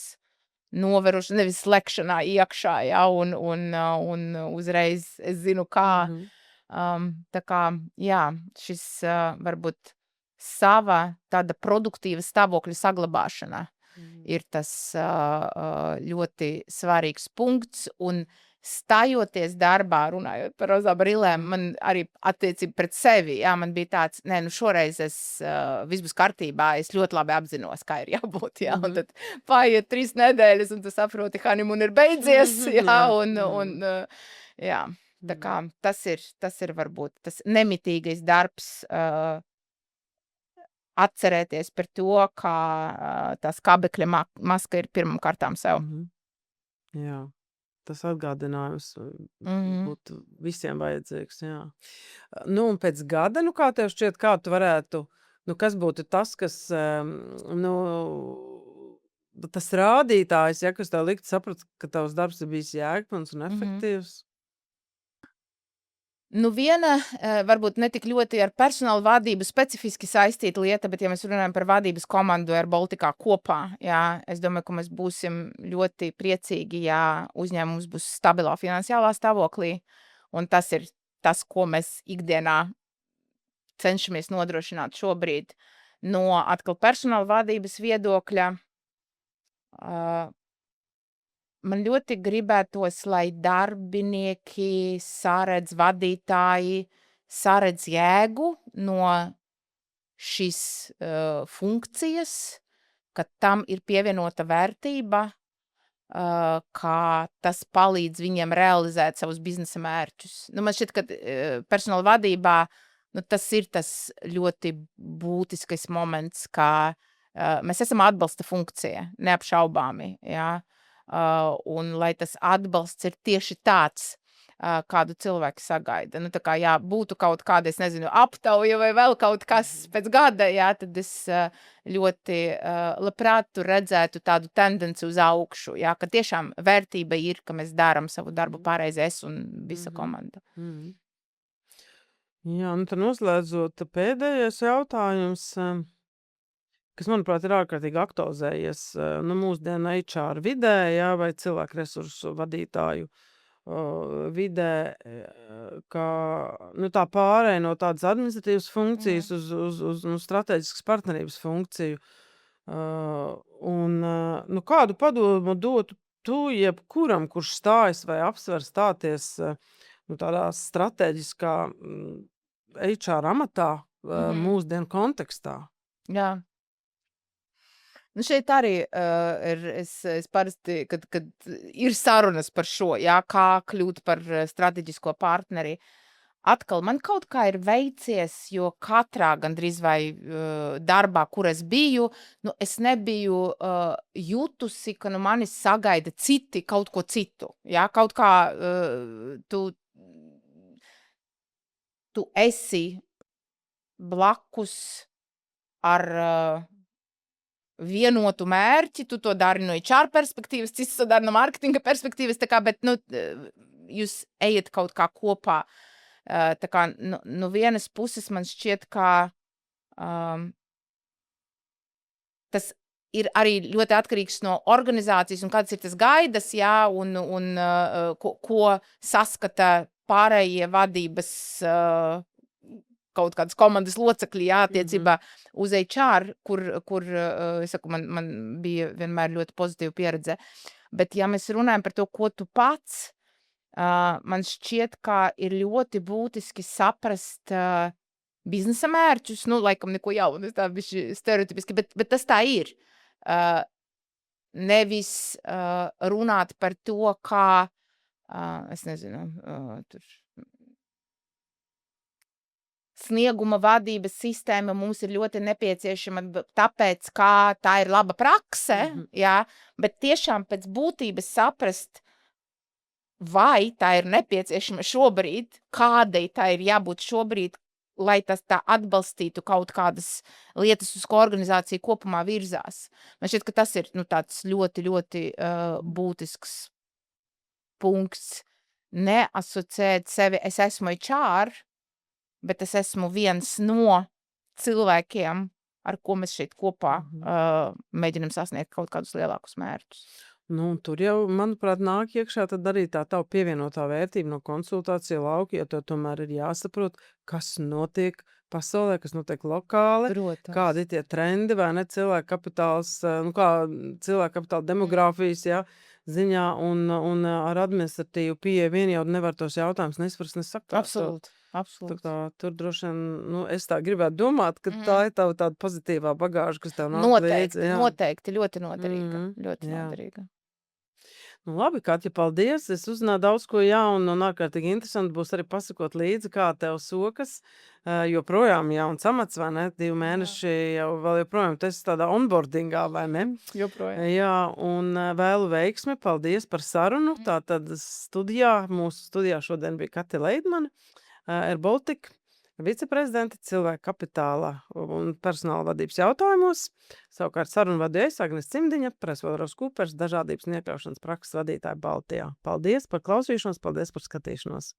noverošanā, nevis slēgšanā iekšā, jā, un uzreiz es zinu, kā. Tā kā, jā, šis varbūt sava tāda produktīva stāvokļa saglabāšana ir tas ļoti svarīgs punkts, un stājoties darbā, runājot par rozā brillēm, man arī attiecība pret sevi, jā, man bija tāds, nē, nu šoreiz viss būs kārtībā, es ļoti labi apzinos, kā ir jābūt, jā, un tad paiet 3 nedēļas, un tu saproti, honeymoon ir beidzies, jā, un jā, tā kā tas ir varbūt tas nemitīgais darbs, atcerēties par to, kā tā skābekļa maska ir pirmam kārtām sev. Jā, tas atgādinājums būtu visiem vajadzīgs, jā. Nu, un pēc gada, nu, kā tev šķiet, kā tu varētu, nu, kas būtu tas, kas, nu, tas rādītājs, ja, kas tev likt saprast, ka tavs darbs ir bijis jēgpilns un efektīvs? Nu, viena, varbūt ne tik ļoti ar personāla vadību specifiski saistīta lieta, bet ja mēs runājam par vadības komandu ar Baltikā kopā, jā, es domāju, ka mēs būsim ļoti priecīgi, ja uzņēmums būs stabilā finansiālā stāvoklī, un tas ir tas, ko mēs ikdienā cenšamies nodrošināt šobrīd. No atkal personāla vadības viedokļa, man ļoti gribētos, lai darbinieki saredz, vadītāji saredz jēgu no šīs funkcijas, ka tam ir pievienota vērtība, kā tas palīdz viņiem realizēt savus biznesa mērķus. Nu, man šķiet, ka personāla vadībā, nu, tas ir tas ļoti būtiskais moments, kā mēs esam atbalsta funkcija, neapšaubāmi, jā. Un lai tas atbalsts ir tieši tāds, kādu cilvēki sagaida. Nu, tā kā, jā, būtu kaut kāda, es nezinu, aptauja vai vēl kaut kas pēc gada, jā, tad es ļoti labprāt tur redzētu tādu tendenci uz augšu, jā, ka tiešām vērtība ir, ka mēs daram savu darbu pareizi, es un visa komanda. Jā, nu tad noslēdzot pēdējais jautājums, kas, manuprāt, ir ārkārtīgi aktualizējies, nu, mūsdienu HR vidē, jā, vai cilvēku resursu vadītāju vidē, kā, nu, tā pārēja no tādas administratīvas funkcijas uz nu, strateģiskas partnerības funkciju. Un, nu, kādu padomu dotu tu jebkuram, kurš stājas vai apsver stāties, nu, tādā strateģiskā HR amatā mūsdienu kontekstā? Jā. Nu, šeit arī es parasti, kad ir sarunas par šo, jā, kā kļūt par strateģisko partneri, atkal man kaut kā ir veicies, jo katrā gandrīz vai darbā, kur es biju, nu, es nebiju jutusi, ka nu mani sagaida citi kaut ko citu, jā, kaut kā tu esi blakus ar vienotu mērķi, tu to dari no HR perspektīvas, cits to dara no marketinga perspektīvas, tā kā, bet, nu, jūs ejat kaut kā kopā. Tā kā, no vienas puses man šķiet, ka tas ir arī ļoti atkarīgs no organizācijas un kādas ir tas gaidas, jā, un ko saskata pārējie vadības kaut kādas komandas locekļi, jā, attiecībā uz HR, kur es saku, man bija vienmēr ļoti pozitīva pieredze. Bet, ja mēs runājam par to, ko tu pats, man šķiet, ka ir ļoti būtiski saprast biznesa mērķus, nu, laikam neko jaunu, es tā bišķi stereotipiski, bet tas tā ir. Nevis runāt par to, kā, es nezinu, tur snieguma vadības sistēma mums ir ļoti nepieciešama, tāpēc, kā tā ir laba prakse, jā, bet tiešām pēc būtības saprast, vai tā ir nepieciešama šobrīd, kādai tā ir jābūt šobrīd, lai tas tā atbalstītu kaut kādas lietas, uz ko organizācija kopumā virzās. Man šķiet, ka tas ir, nu, tāds ļoti, ļoti būtisks punkts. Neasociēt sevi, es esmu HR, bet es esmu viens no cilvēkiem, ar ko mēs šeit kopā mēģinam sasniegt kaut kādus lielākus mērķus. Nu, tur jau, manuprāt, nāk iekšā tad arī tā tava pievienotā vērtība no konsultācija lauka, jo tev tomēr ir jāsaprot, kas notiek pasaulē, kas notiek lokāli, Protams. kādi ir tie trendi, vai ne, cilvēku kapitāls, nu kā cilvēku kapitāla demogrāfijas, jā, ziņā un ar administratīvu pieeju vien jau nevar tos jautājumus nesvars nesakārtot. Absolūti, Tā absolūti. kā tur droši vien, nu, es tā gribētu domāt, ka tā Mhm. ir tava tāda pozitīvā bagāža, kas tev nāk Noteikti, līdzi. Jā. noteikti, ļoti noderīga, Mhm, ļoti jā. noderīga. Nu, labi, Katja, paldies. Es uzzināju daudz ko jaunu un ārkārtīgi interesanti būs arī pasakot līdzi, kā tev sokas. Joprojām jauns amats, vai ne? 2 mēneši jau vēl joprojām tu esi tādā onboardingā, vai ne? Joprojām. Jā, un vēlu veiksmi. Paldies par sarunu. Tātad mūsu studijā šodien bija Katja Leidmane, Air Baltic viceprezidente cilvēku kapitāla un personāla vadības jautājumos. Savukārt sarunu vadīja Agnes Cimdiņa, PricewaterhouseCoopers dažādības un iekļaušanas prakses vadītāja Baltijā. Paldies par klausīšanos, paldies par skatīšanos!